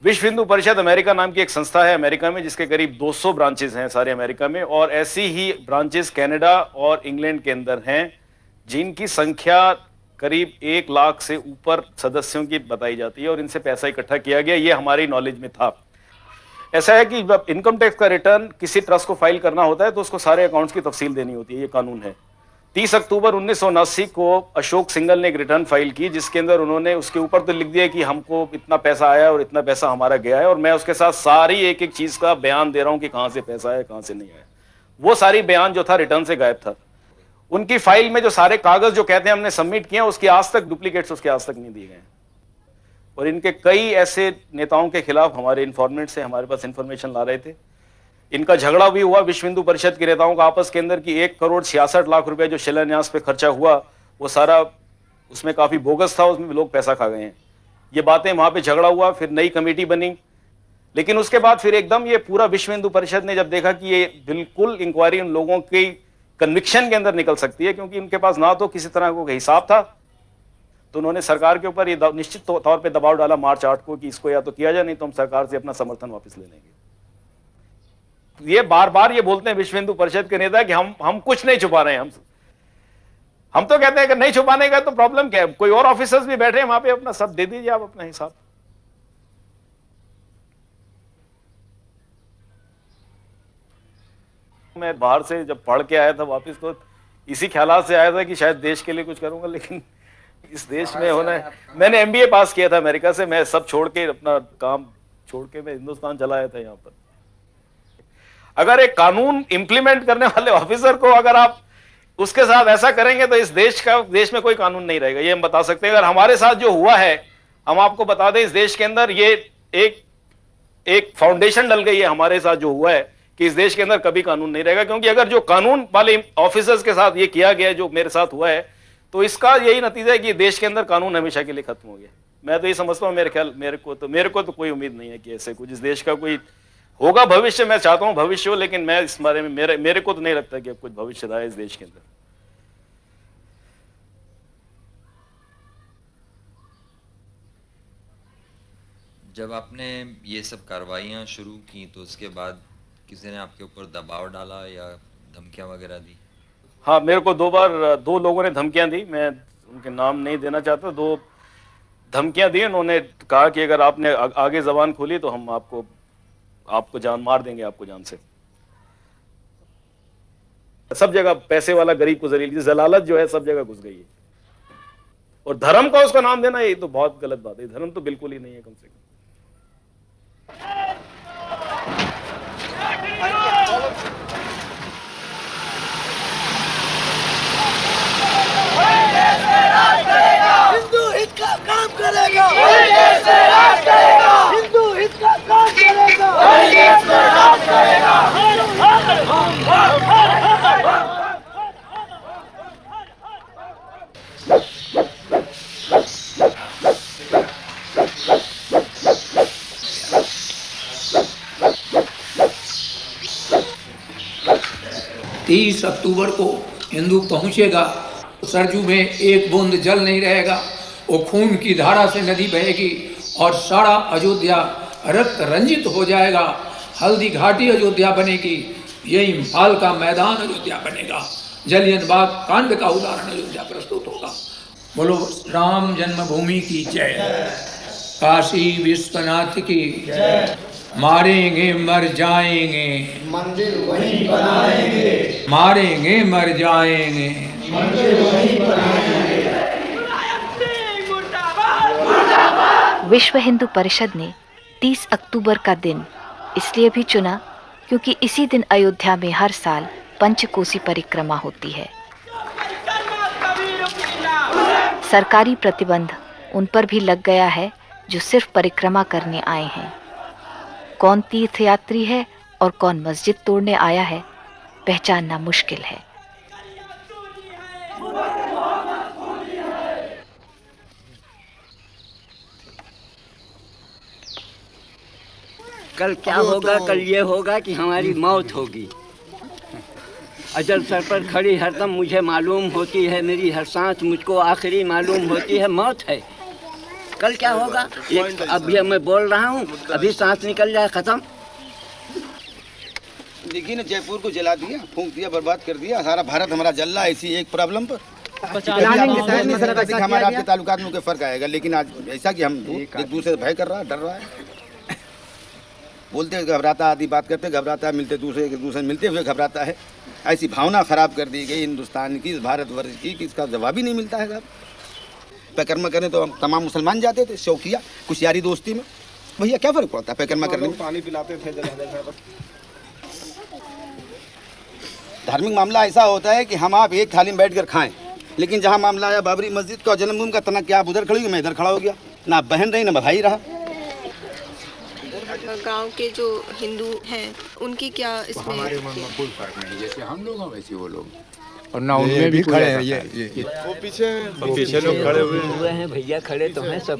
विश्व हिंदू परिषद अमेरिका नाम की एक संस्था है अमेरिका में, जिसके करीब 200 ब्रांचेस हैं सारे अमेरिका में, और ऐसी ही ब्रांचेस कनाडा और इंग्लैंड के अंदर हैं, जिनकी संख्या करीब 1 लाख से ऊपर सदस्यों की बताई जाती है, और इनसे पैसा इकट्ठा किया गया। ये हमारी नॉलेज में था। ऐसा है कि जब इनकम टैक्स का रिटर्न किसी ट्रस्ट को फाइल करना होता है तो उसको सारे अकाउंट्स की तफसील देनी होती है, ये कानून है। 30 अक्टूबर 1979 को अशोक सिंघल ने एक रिटर्न फाइल की, जिसके अंदर उन्होंने उसके ऊपर तो लिख दिया कि हमको इतना पैसा आया और इतना पैसा हमारा गया है, और मैं उसके साथ सारी एक एक चीज का बयान दे रहा हूं कि कहां से पैसा आया कहां से नहीं आया। वो सारी बयान जो था रिटर्न से गायब था। उनकी फाइल में जो सारे कागज जो कहते हैं हमने सबमिट किए, उसकी आज तक डुप्लीकेट्स उसके आज तक नहीं दिए गए। और इनके कई ऐसे नेताओं के खिलाफ हमारे इन्फॉर्मेंट से हमारे पास इंफॉर्मेशन ला रहे थे। इनका झगड़ा भी हुआ विश्व हिंदू परिषद के नेताओं का आपस के अंदर कि 1,66,00,000 रुपए जो शिलान्यास पे खर्चा हुआ वो सारा उसमें काफी बोगस था, उसमें लोग पैसा खा गए हैं। ये बातें वहां पे झगड़ा हुआ, फिर नई कमेटी बनी, लेकिन उसके बाद फिर एकदम ये पूरा विश्व हिंदू परिषद ने जब देखा कि ये बिल्कुल इंक्वायरी उन लोगों की कन्विक्शन के अंदर निकल सकती है, क्योंकि उनके पास ना तो किसी तरह का हिसाब था, तो उन्होंने सरकार के ऊपर ये निश्चित तौर पे दबाव डाला मार्च 8 को कि इसको या तो किया जाए, नहीं तो हम सरकार से अपना समर्थन वापस ले लेंगे। ये बार बार ये बोलते हैं विश्व हिंदू परिषद के नेता कि हम कुछ नहीं छुपा रहे हैं। हम तो कहते हैं कि नहीं छुपाने का तो प्रॉब्लम क्या है, कोई और ऑफिसर्स भी बैठे हैं वहां पे, अपना सब दे दीजिए आप अपना हिसाब। मैं बाहर से जब पढ़ के आया था वापस तो इसी ख्यालात से आया था कि शायद देश के लिए कुछ करूंगा, लेकिन इस देश में होना है। मैंने MBA पास किया था अमेरिका से, मैं सब छोड़ के अपना काम छोड़ के मैं हिंदुस्तान चला आया था यहाँ पर। अगर एक कानून इंप्लीमेंट करने वाले ऑफिसर को अगर आप उसके साथ ऐसा करेंगे तो इस देश में कोई कानून नहीं रहेगा, ये हम बता सकते हैं। अगर हमारे साथ जो हुआ है, हम आपको बता दें, इस देश के अंदर ये एक फाउंडेशन डल गई है हमारे साथ जो हुआ है कि इस देश के अंदर कभी कानून नहीं रहेगा, क्योंकि अगर जो कानून वाले ऑफिसर्स के साथ ये किया गया जो मेरे साथ हुआ है, तो इसका यही नतीजा है कि देश के अंदर कानून हमेशा के लिए खत्म हो गया। मैं तो ये समझता हूँ, मेरे को तो कोई उम्मीद नहीं है कि ऐसे कुछ इस देश का कोई होगा भविष्य। मैं चाहता हूं भविष्य हो, लेकिन मैं इस बारे में मेरे को तो नहीं लगता कि अब कुछ भविष्य रहा है इस देश के अंदर। जब आपने ये सब कार्रवाइयां शुरू की तो उसके बाद किसी ने आपके ऊपर दबाव डाला या धमकियां वगैरह दी? हाँ, मेरे को 2 बार 2 लोगों ने धमकियां दी, मैं उनके नाम नहीं देना चाहता। 2 धमकियां दी, उन्होंने कहा कि अगर आपने आगे जबान खोली तो हम आपको जान मार देंगे, आपको जान से। सब जगह पैसे वाला गरीब को जलील, जलालत जो है सब जगह घुस गई है। और धर्म का उसका नाम देना ये तो बहुत गलत बात है। धर्म तो बिल्कुल ही नहीं है, कम से कम। हिंदू हित का काम करेगा, हिंदू हित का काम करेगा, तीस अक्टूबर को हिंदू पहुंचेगा, सरजू में एक बूंद जल नहीं रहेगा, वो खून की धारा से नदी बहेगी और सारा अयोध्या रक्त रंजित हो जाएगा। हल्दी घाटी अयोध्या बनेगी, यही इम्फाल का मैदान अयोध्या बनेगा, जलियन बाग कांड का उदाहरण अयोध्या प्रस्तुत होगा। बोलो राम जन्मभूमि की जय, काशी विश्वनाथ की जय। मारेंगे मर जाएंगे, मंदिर वहीं बनाएंगे, मारेंगे मर जाएंगे, मंदिर वहीं बनाएंगे। विश्व हिंदू परिषद ने 30 अक्टूबर का दिन इसलिए भी चुना क्योंकि इसी दिन अयोध्या में हर साल पंचकोसी परिक्रमा होती है। सरकारी प्रतिबंध उन पर भी लग गया है जो सिर्फ परिक्रमा करने आए हैं। कौन तीर्थयात्री है और कौन मस्जिद तोड़ने आया है, पहचानना मुश्किल है। कल क्या होगा? कल ये होगा कि हमारी मौत होगी। अजल सर पर खड़ी हरदम मुझे मालूम होती है, मेरी हर सांस मुझको आखिरी मालूम होती है, मौत है। कल क्या होगा? एक अभी मैं बोल रहा हूँ, अभी सांस निकल जाए, खत्म। देखिए ना, जयपुर को जला दिया, फूंक दिया, बर्बाद कर दिया। सारा भारत हमारा जल रहा है इसी एक प्रॉब्लम पर। हमारा आपके ताल्लुकात में फर्क आएगा, लेकिन आज ऐसा कि हम एक दूसरे से भय कर रहा है, डर रहा है, बोलते घबराता, आदि बात करते घबराता है, मिलते दूसरे मिलते हुए घबराता है। ऐसी भावना खराब कर दी गई हिंदुस्तान की, भारतवर्ष की, कि इसका जवाब ही नहीं मिलता है। पैकर्मा करने तो हम तमाम मुसलमान जाते थे, शौकिया, कुछ यारी दोस्ती में। भैया क्या फर्क पड़ता है पैकर्मा करने में? पानी पिलाते थे जगह। धार्मिक मामला ऐसा होता है कि हम आप एक थाली में बैठकर खाएं, लेकिन जहाँ मामला आया बाबरी मस्जिद का, जन्मभूमि का, तना क्या आप उधर खड़ी, मैं इधर खड़ा हो गया। ना बहन रही ना भाई रहा। गांव के जो हिंदू हैं उनकी क्या इसमें? हमारे मन में कोई फर्क नहीं, जैसे हम लोग हैं वैसे वो लोग, और ना उनमें भी खड़े हैं। ये वो पीछे लोग खड़े हुए हैं। भैया खड़े तो हैं सब।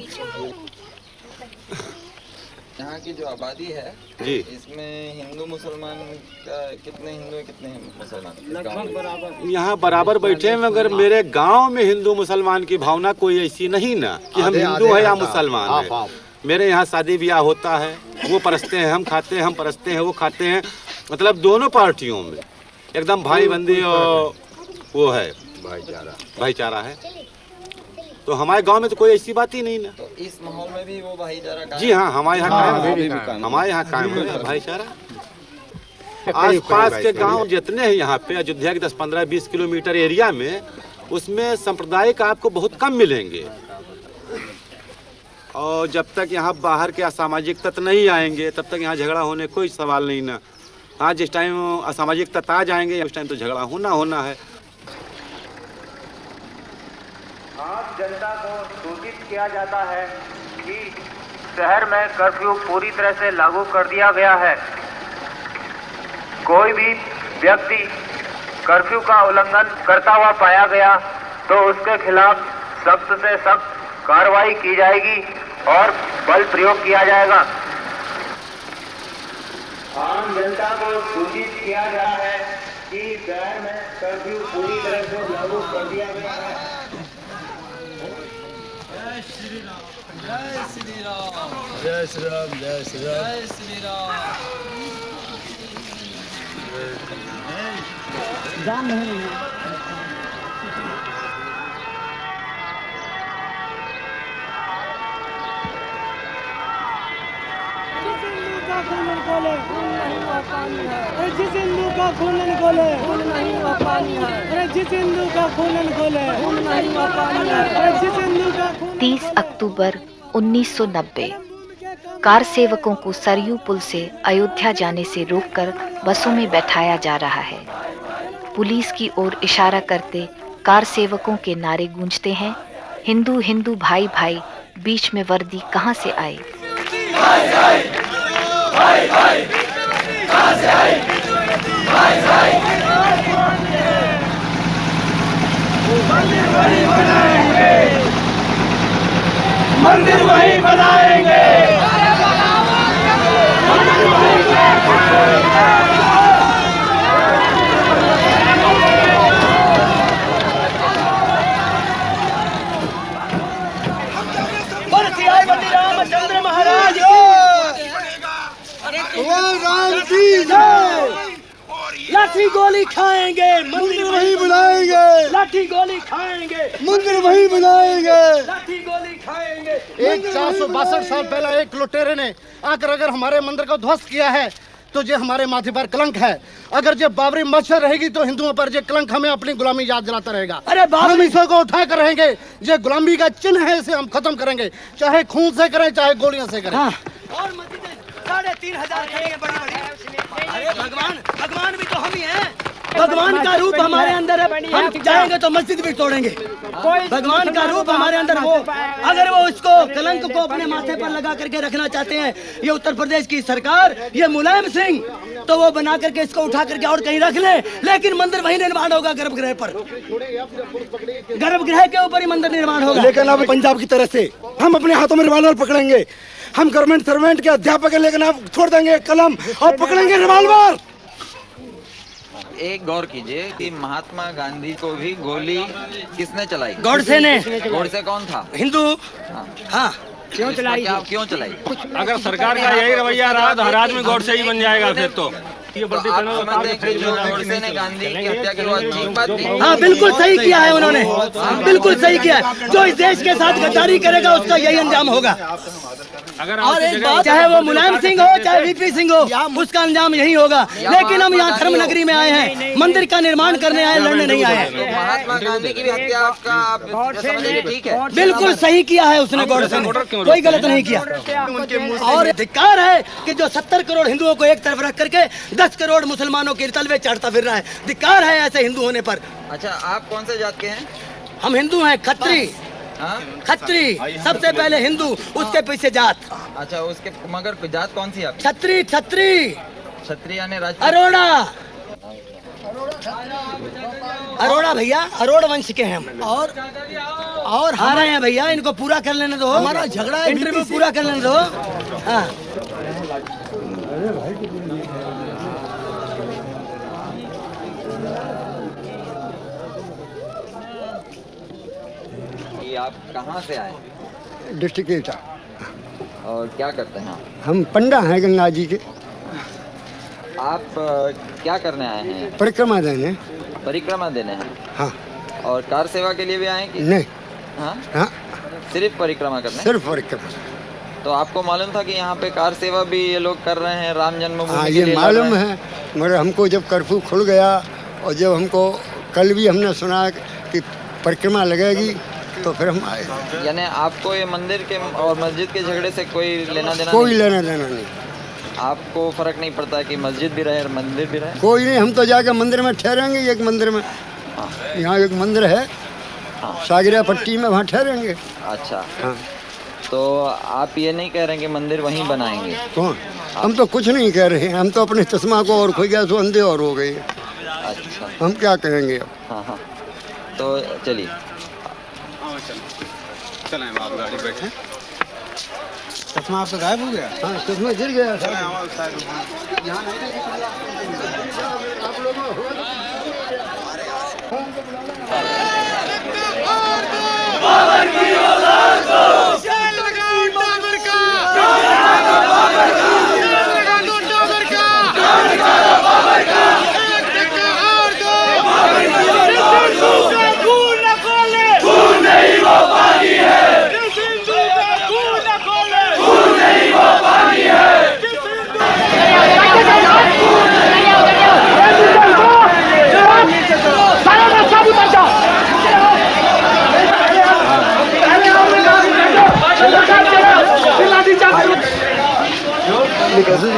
यहाँ की जो आबादी है जी, इसमें हिंदू मुसलमान का कितने हिंदू हैं, कितने मुसलमान? यहाँ बराबर बैठे हैं, मगर मेरे गांव में हिंदू मुसलमान की भावना कोई ऐसी नहीं ना कि हम हिंदू है या मुसलमान है। मेरे यहाँ शादी ब्याह होता है, वो परसते हैं, हम खाते हैं, हम परसते हैं, वो खाते हैं। मतलब दोनों पार्टियों में एकदम भाई बंदी और वो है भाईचारा है। तो हमारे गांव में तो कोई ऐसी बात ही नहीं ना। तो इस माहौल में भी वो भाईचारा? जी हाँ, हमारे यहाँ कायम, हमारे यहाँ कायम है भाईचारा। आस पास के गांव जितने हैं यहाँ पे अयोध्या के 10, 15, 20 किलोमीटर एरिया में, उसमें सांप्रदायिक आपको बहुत कम मिलेंगे। और जब तक यहाँ बाहर के असामाजिक तत्व नहीं आएंगे तब तक यहाँ झगड़ा होने कोई सवाल नहीं ना। हाँ, जिस टाइम असामाजिक तत्व आ जाएंगे उस टाइम तो झगड़ा होना है। आज जनता को सूचित किया जाता है कि शहर में कर्फ्यू पूरी तरह से लागू कर दिया गया है। कोई भी व्यक्ति कर्फ्यू का उल्लंघन करता हुआ पाया गया तो उसके खिलाफ सख्त से सख्त कार्रवाई की जाएगी और बल प्रयोग किया जाएगा। आम जनता को सूचित किया गया है कि शहर में कर्फ्यू पूरी तरह से लागू कर दिया गया है। जय श्री राम, जय श्री राम, जय श्री राम, जय श्री राम, जय श्री राम। जान नहीं जिस हिंदू का खून निकोले खून नहीं हुआ पानी है। अरे जिस हिंदू का खून निकोले खून नहीं हुआ पानी है। अरे जिस हिंदू का खून। 30 अक्टूबर 1990 कार सेवकों को सरयू पुल से अयोध्या जाने से रोककर बसों में बैठाया जा रहा है। पुलिस की ओर इशारा करते कार सेवकों के नारे गूंजते हैं, हिंदू हिंदू भाई भाई, बीच में वर्दी कहां से आई। भाई भाई, भाई भाई, कहां से आई, भाई भाई। मंदिर वही बनाएंगे, मंदिर वही बनाएंगे, मंदिर वही बनाएंगे। रामचंद्र महाराज राम जी लाठी गोली खाएंगे, मंदिर वही बनाएंगे। लाठी गोली खाएंगे, मंदिर वही बनाएंगे। लाठी गोली खाएंगे। एक 462 साल पहले एक लुटेरे ने आकर अगर हमारे मंदिर को ध्वस्त किया है तो ये हमारे माथे पर कलंक है। अगर ये बाबरी मस्जिद रहेगी तो हिंदुओं पर ये कलंक हमें अपनी गुलामी याद दिलाता रहेगा। अरे हम इसको को उठा कर रहेंगे, ये गुलामी का चिन्ह है, इसे हम खत्म करेंगे, चाहे खून से करें चाहे गोलियों से करें। और मस्जिदें 3500 खड़ी है बड़ी बड़ी। अरे भगवान भी तो हम ही हैं। भगवान का रूप हमारे अंदर है, हम जाएंगे तो मस्जिद भी तोड़ेंगे। भगवान का रूप हमारे अंदर वो, अगर वो उसको कलंक को अपने माथे पर लगा करके रखना चाहते हैं ये उत्तर प्रदेश की सरकार, ये मुलायम सिंह, तो वो बना करके इसको उठा करके और कहीं रख ले, लेकिन मंदिर वहीं निर्माण होगा गर्भगृह पर, गर्भगृह के ऊपर ही मंदिर निर्माण होगा। लेकिन अब पंजाब की तरह से हम अपने हाथों में रिवॉल्वर पकड़ेंगे। हम गवर्नमेंट सर्वेंट के अध्यापक हैं, लेकिन आप छोड़ देंगे कलम और पकड़ेंगे रिवॉल्वर। एक गौर कीजिए कि महात्मा गांधी को भी गोली किसने चलाई? गॉडसे ने। गॉडसे कौन था? हिंदू। हाँ क्यों चलाई? क्यों चलाई? अगर सरकार का यही रवैया रहा तो हर आदमी गॉडसे ही बन जाएगा फिर तो। गॉडसे ने गांधी की हत्या की बात नहीं। हाँ बिल्कुल सही किया है उन्होंने, बिल्कुल सही किया है। जो इस देश के साथ गद्दारी करेगा उसका यही अंजाम होगा। और एक बात, चाहे वो मुलायम सिंह हो चाहे वीपी सिंह हो, उसका अंजाम यही होगा। लेकिन हम यहाँ धर्म नगरी में आए हैं, मंदिर का निर्माण करने आए, लड़ने नहीं आए हैं। महात्मा गांधी की हत्या आपका ठीक है? बिल्कुल सही किया है उसने, गॉडसे ने कोई गलत नहीं किया। और धिक्कार है कि जो 70 करोड़ हिंदुओं को एक तरफ रख करके 10 करोड़ मुसलमानों के तलवे चढ़ता फिर रहा है। धिक्कार है ऐसे हिंदू होने पर। अच्छा, आप कौन से जात के हैं? हम हिंदू हैं, खत्री। खत्री सबसे पहले हिंदू, उसके पीछे जात। अच्छा, उसके मगर जात कौन सी आप? छत्री। छत्री छत्री यानी अरोड़ा। अरोड़ा भैया, अरोड़ वंश के हैं हम। और हारे हैं भैया, इनको पूरा कर लेने दो, हमारा झगड़ा इंटरव्यू पूरा कर लेने दो। हाँ आप कहाँ से आए? डिस्ट्रिक्ट एटा। और क्या करते हैं? हम पंडा हैं गंगा जी के। आप क्या करने आए हैं? परिक्रमा देने। परिक्रमा देने हैं? हाँ। और कार सेवा के लिए भी आए कि नहीं? हाँ हाँ, सिर्फ परिक्रमा करने? सिर्फ परिक्रमा। तो आपको मालूम था कि यहाँ पे कार सेवा भी ये लोग कर रहे हैं, राम जन्मभूमि? हाँ, ये मालूम है, मगर हमको जब कर्फ्यू खुल गया और जब हमको कल भी हमने सुना कि परिक्रमा लगेगी तो फिर हम आए। यानी आपको ये मंदिर के और मस्जिद के झगड़े से कोई लेना देना? कोई लेना देना नहीं। आपको फर्क नहीं पड़ता कि मस्जिद भी रहे और मंदिर भी रहे? कोई नहीं, हम तो जाके मंदिर में ठहरेंगे। एक मंदिर में, यहाँ एक मंदिर है सागरिया पट्टी में, वहाँ ठहरेंगे। अच्छा हाँ। तो आप ये नहीं कह रहे कि मंदिर वहीं बनाएंगे? कौन? हम तो कुछ नहीं कह रहे हैं, हम तो अपने चश्मा को और खोई गया तो अंधे और हो गए। अच्छा, हम क्या कहेंगे अब? हाँ हाँ, तो चलिए चलें, आप गाड़ी बैठे। चश्मा आपका गायब हो गया? हाँ, चश्मा गिर गया। आप लोगों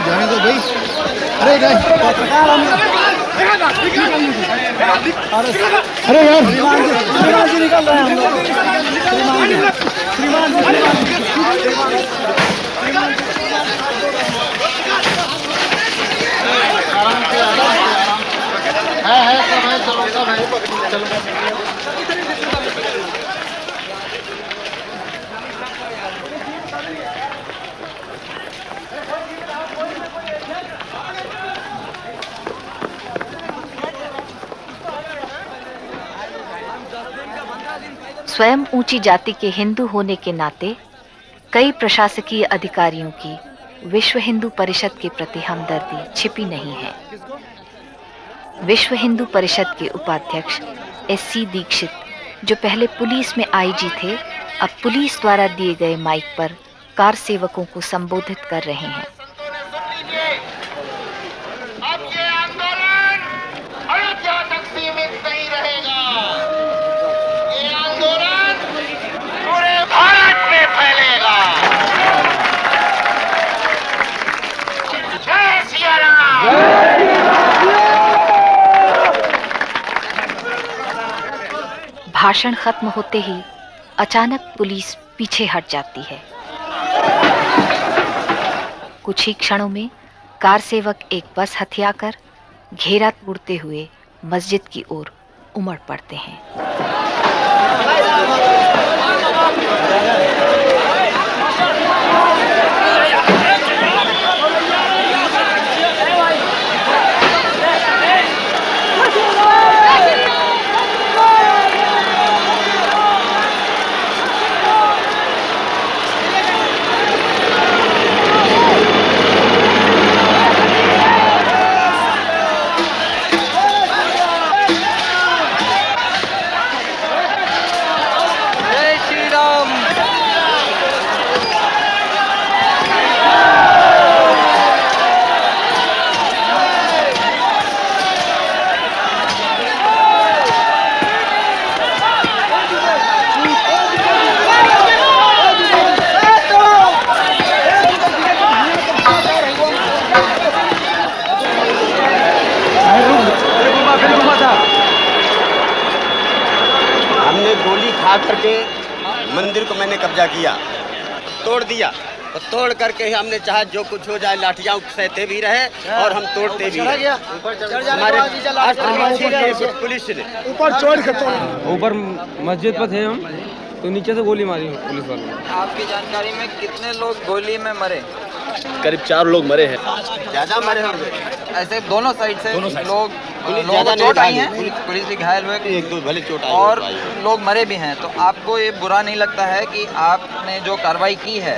जाने दो भाई। अरे अरे यार, श्रीमान जी निकल रहे हैं हम लोग। श्रीमान स्वयं ऊंची जाति के हिंदू होने के नाते कई प्रशासकीय अधिकारियों की विश्व हिंदू परिषद के प्रति हमदर्दी छिपी नहीं है। विश्व हिंदू परिषद के उपाध्यक्ष SC दीक्षित, जो पहले पुलिस में IG थे, अब पुलिस द्वारा दिए गए माइक पर कार सेवकों को संबोधित कर रहे हैं। अब ये आंदोलन अयोध्या तक सीमित नहीं रहेगा, ये आंदोलन पूरे भारत में फैलेगा। जय सिया राम। भाषण खत्म होते ही अचानक पुलिस पीछे हट जाती है। कुछ ही क्षणों में कार सेवक एक बस हथियाकर घेरा तोड़ते हुए मस्जिद की ओर उमड़ पड़ते हैं। करके मंदिर को मैंने कब्जा किया, तोड़ दिया और तोड़ करके हमने चाहे जो कुछ हो जाए लाठियां सहते भी रहे और हम तोड़ते भी रहे। हमारे पुलिस ने ऊपर चोर के ऊपर मस्जिद पर थे हम, तो नीचे से गोली मारी पुलिस वालों ने। आपकी जानकारी में कितने लोग गोली में मरे? करीब 4 लोग मरे हैं। ज्यादा मरे होंगे। ऐसे दोनों साइड से लोग चोट आई है, पुलिस भी घायल हुए, एक दो भले चोट आई और लोग मरे भी हैं। तो आपको ये बुरा नहीं लगता है कि आपने जो कार्रवाई की है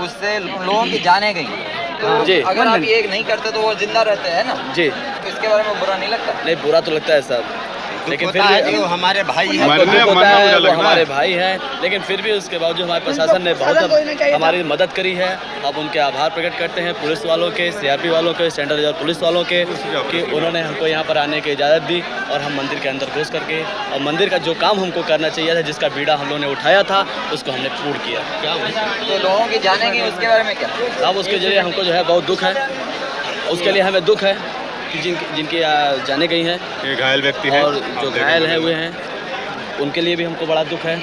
उससे लोगों की जाने गई? तो जी, अगर आप ये नहीं करते तो वो जिंदा रहते हैं ना जी, तो इसके बारे में बुरा नहीं लगता? नहीं, बुरा तो लगता है साहब, लेकिन फिर भी वो हमारे भाई हैं, वो हमारे भाई हैं, लेकिन फिर भी उसके बावजूद हमारे प्रशासन ने बहुत हमारी मदद करी है। अब उनके आभार प्रकट करते हैं पुलिस वालों के, सीआरपी वालों के, सेंट्रल रिजर्व पुलिस वालों के, कि उन्होंने हमको यहाँ पर आने की इजाज़त दी और हम मंदिर के अंदर घुस करके और मंदिर का जो काम हमको करना चाहिए था, जिसका बीड़ा हम लोगों ने उठाया था, उसको हमने पूर्ण किया। तो लोगों की जाने गई उसके बारे में क्या? अब उसके जरिए हमको जो है बहुत दुख है, उसके लिए हमें दुख है कि जिनकी जाने गई हैं, ये घायल व्यक्ति हैं और जो घायल है हुए हैं, उनके लिए भी हमको बड़ा दुख है।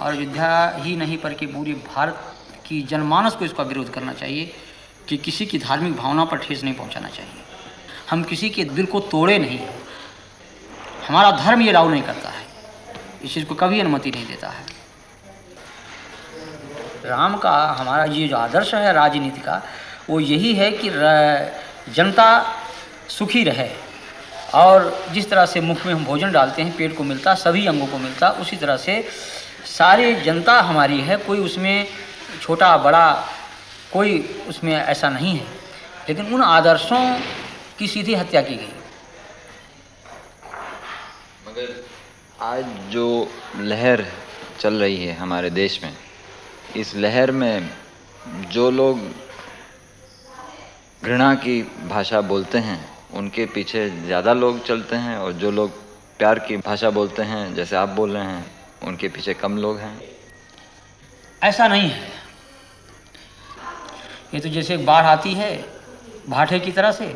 और अयोध्या ही नहीं बल्कि पूरी भारत की जनमानस को इसका विरोध करना चाहिए कि किसी की धार्मिक भावना पर ठेस नहीं पहुंचाना चाहिए। हम किसी के दिल को तोड़े नहीं, हमारा धर्म ये अलाउ नहीं करता है, इस चीज़ को कभी अनुमति नहीं देता है। राम का हमारा ये जो आदर्श है राजनीति का, वो यही है कि जनता सुखी रहे, और जिस तरह से मुख में हम भोजन डालते हैं पेट को मिलता, सभी अंगों को मिलता, उसी तरह से सारी जनता हमारी है, कोई उसमें छोटा बड़ा कोई उसमें ऐसा नहीं है। लेकिन उन आदर्शों की सीधी हत्या की गई। मगर आज जो लहर चल रही है हमारे देश में, इस लहर में जो लोग घृणा की भाषा बोलते हैं उनके पीछे ज़्यादा लोग चलते हैं, और जो लोग प्यार की भाषा बोलते हैं जैसे आप बोल रहे हैं उनके पीछे कम लोग हैं। ऐसा नहीं है, ये तो जैसे बाढ़ आती है भाटे की तरह से,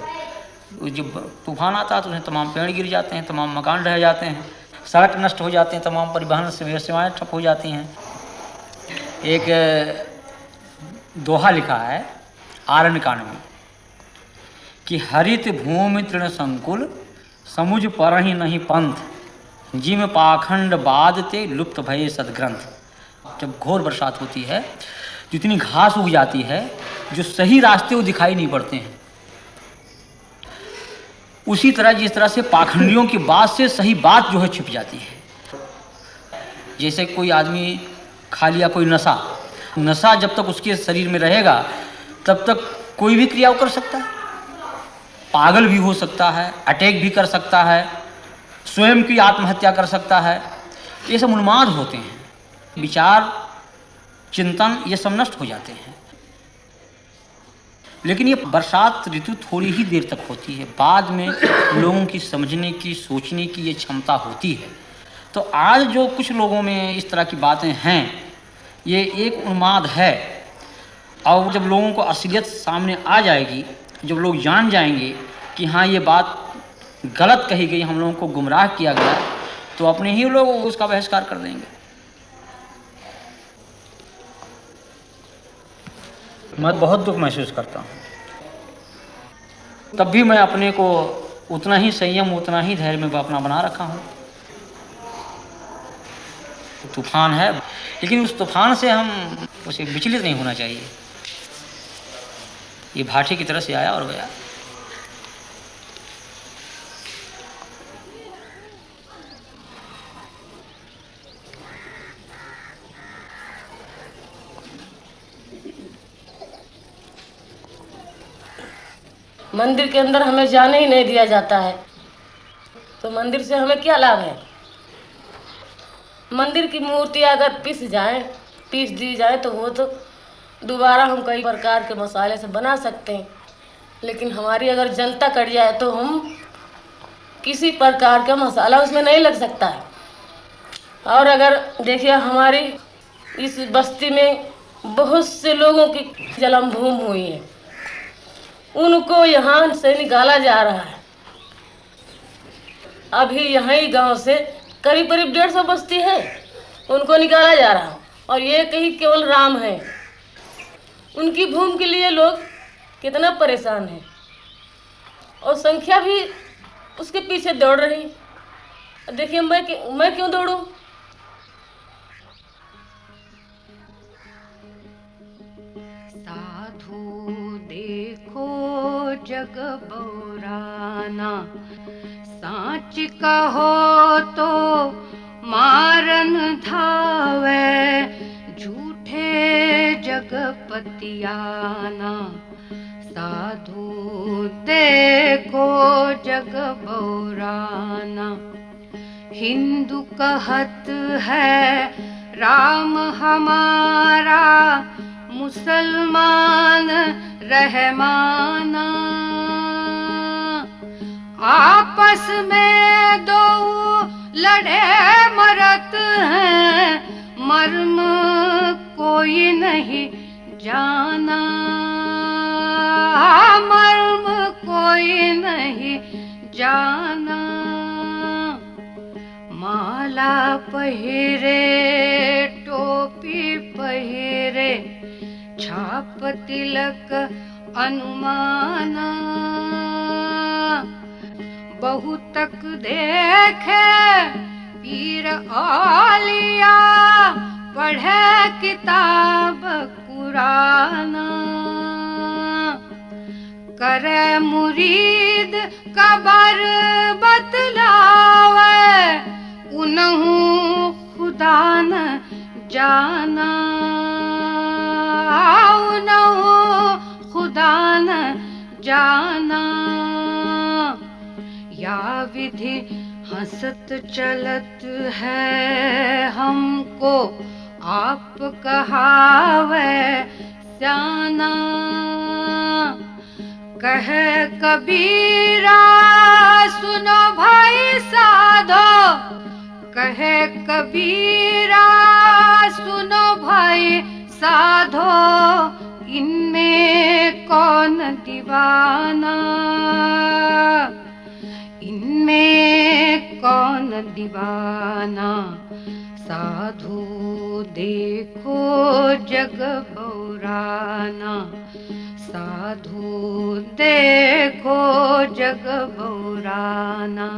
जब तूफान आता है तो उसमें तमाम पेड़ गिर जाते हैं, तमाम मकान ढह जाते हैं, सड़क नष्ट हो जाते हैं, तमाम परिवहन सेवाएं ठप हो जाती हैं। एक दोहा लिखा है आरण्यकांड में कि हरित भूमि तृण संकुल समुझ परहि नहीं पंथ, जिम पाखंड बादते लुप्त भये सदग्रंथ। जब घोर बरसात होती है तो इतनी घास उग जाती है जो सही रास्ते वो दिखाई नहीं पड़ते हैं। उसी तरह जिस तरह से पाखंडियों की बात से सही बात जो है छिप जाती है। जैसे कोई आदमी खा लिया कोई नशा जब तक उसके शरीर में रहेगा तब तक कोई भी क्रिया कर सकता है, पागल भी हो सकता है, अटैक भी कर सकता है, स्वयं की आत्महत्या कर सकता है। ये सब उन्माद होते हैं, विचार चिंतन ये सब नष्ट हो जाते हैं। लेकिन ये बरसात ऋतु थोड़ी ही देर तक होती है, बाद में लोगों की समझने की सोचने की ये क्षमता होती है। तो आज जो कुछ लोगों में इस तरह की बातें हैं ये एक उन्माद है। और जब लोगों को असलियत सामने आ जाएगी, जब लोग जान जाएंगे कि हाँ ये बात गलत कही गई, हम लोगों को गुमराह किया गया, तो अपने ही लोग उसका बहिष्कार कर देंगे। मैं बहुत दुख महसूस करता हूँ, तब भी मैं अपने को उतना ही संयम उतना ही धैर्य में अपना बना रखा हूँ। तूफान है, लेकिन उस तूफान से हम उसे विचलित नहीं होना चाहिए। ये भाटे की तरह से आया और गया। मंदिर के अंदर हमें जाने ही नहीं दिया जाता है, तो मंदिर से हमें क्या लाभ है? मंदिर की मूर्ति अगर पीस दी जाए तो वो तो दोबारा हम कई प्रकार के मसाले से बना सकते हैं, लेकिन हमारी अगर जनता कट जाए तो हम किसी प्रकार का मसाला उसमें नहीं लग सकता है। और अगर देखिए हमारी इस बस्ती में बहुत से लोगों की जन्म भूमि हुई है, उनको यहाँ से निकाला जा रहा है। अभी यहाँ ही गांव से करीब 150 बस्ती है, उनको निकाला जा रहा है। और ये कहीं केवल राम है, उनकी भूमि के लिए लोग कितना परेशान हैं, और संख्या भी उसके पीछे दौड़ रही। देखिए मैं क्यों दौड़ूं? देखो जग बौराना, साच कहो तो मारन धावे, झूठे जगपतियाना। साधु देखो जग बौराना, हिंदू कहत है राम हमारा, मुसलमान रहमाना। आपस में दो लड़े मरत हैं, मर्म कोई नहीं जाना, मर्म कोई नहीं जाना। माला पहिरे टोपी पहिरे, छाप तिलक अनुमाना। बहुतक देखे पीर औलिया, पढ़े किताब कुराना। करे मुरीद कबर बतलावे, उनहु खुदा न जाना, उनहु खुदा न जाना। या विधि हंसत चलत है हमको, आप कहावे स्याना। कहे कबीरा सुनो भाई साधो, कहे कबीरा सुनो भाई साधो, इनमें कौन दीवाना, इनमें कौन दीवाना, साधु देखो जग बौराना, साधु देखो जग बौराना।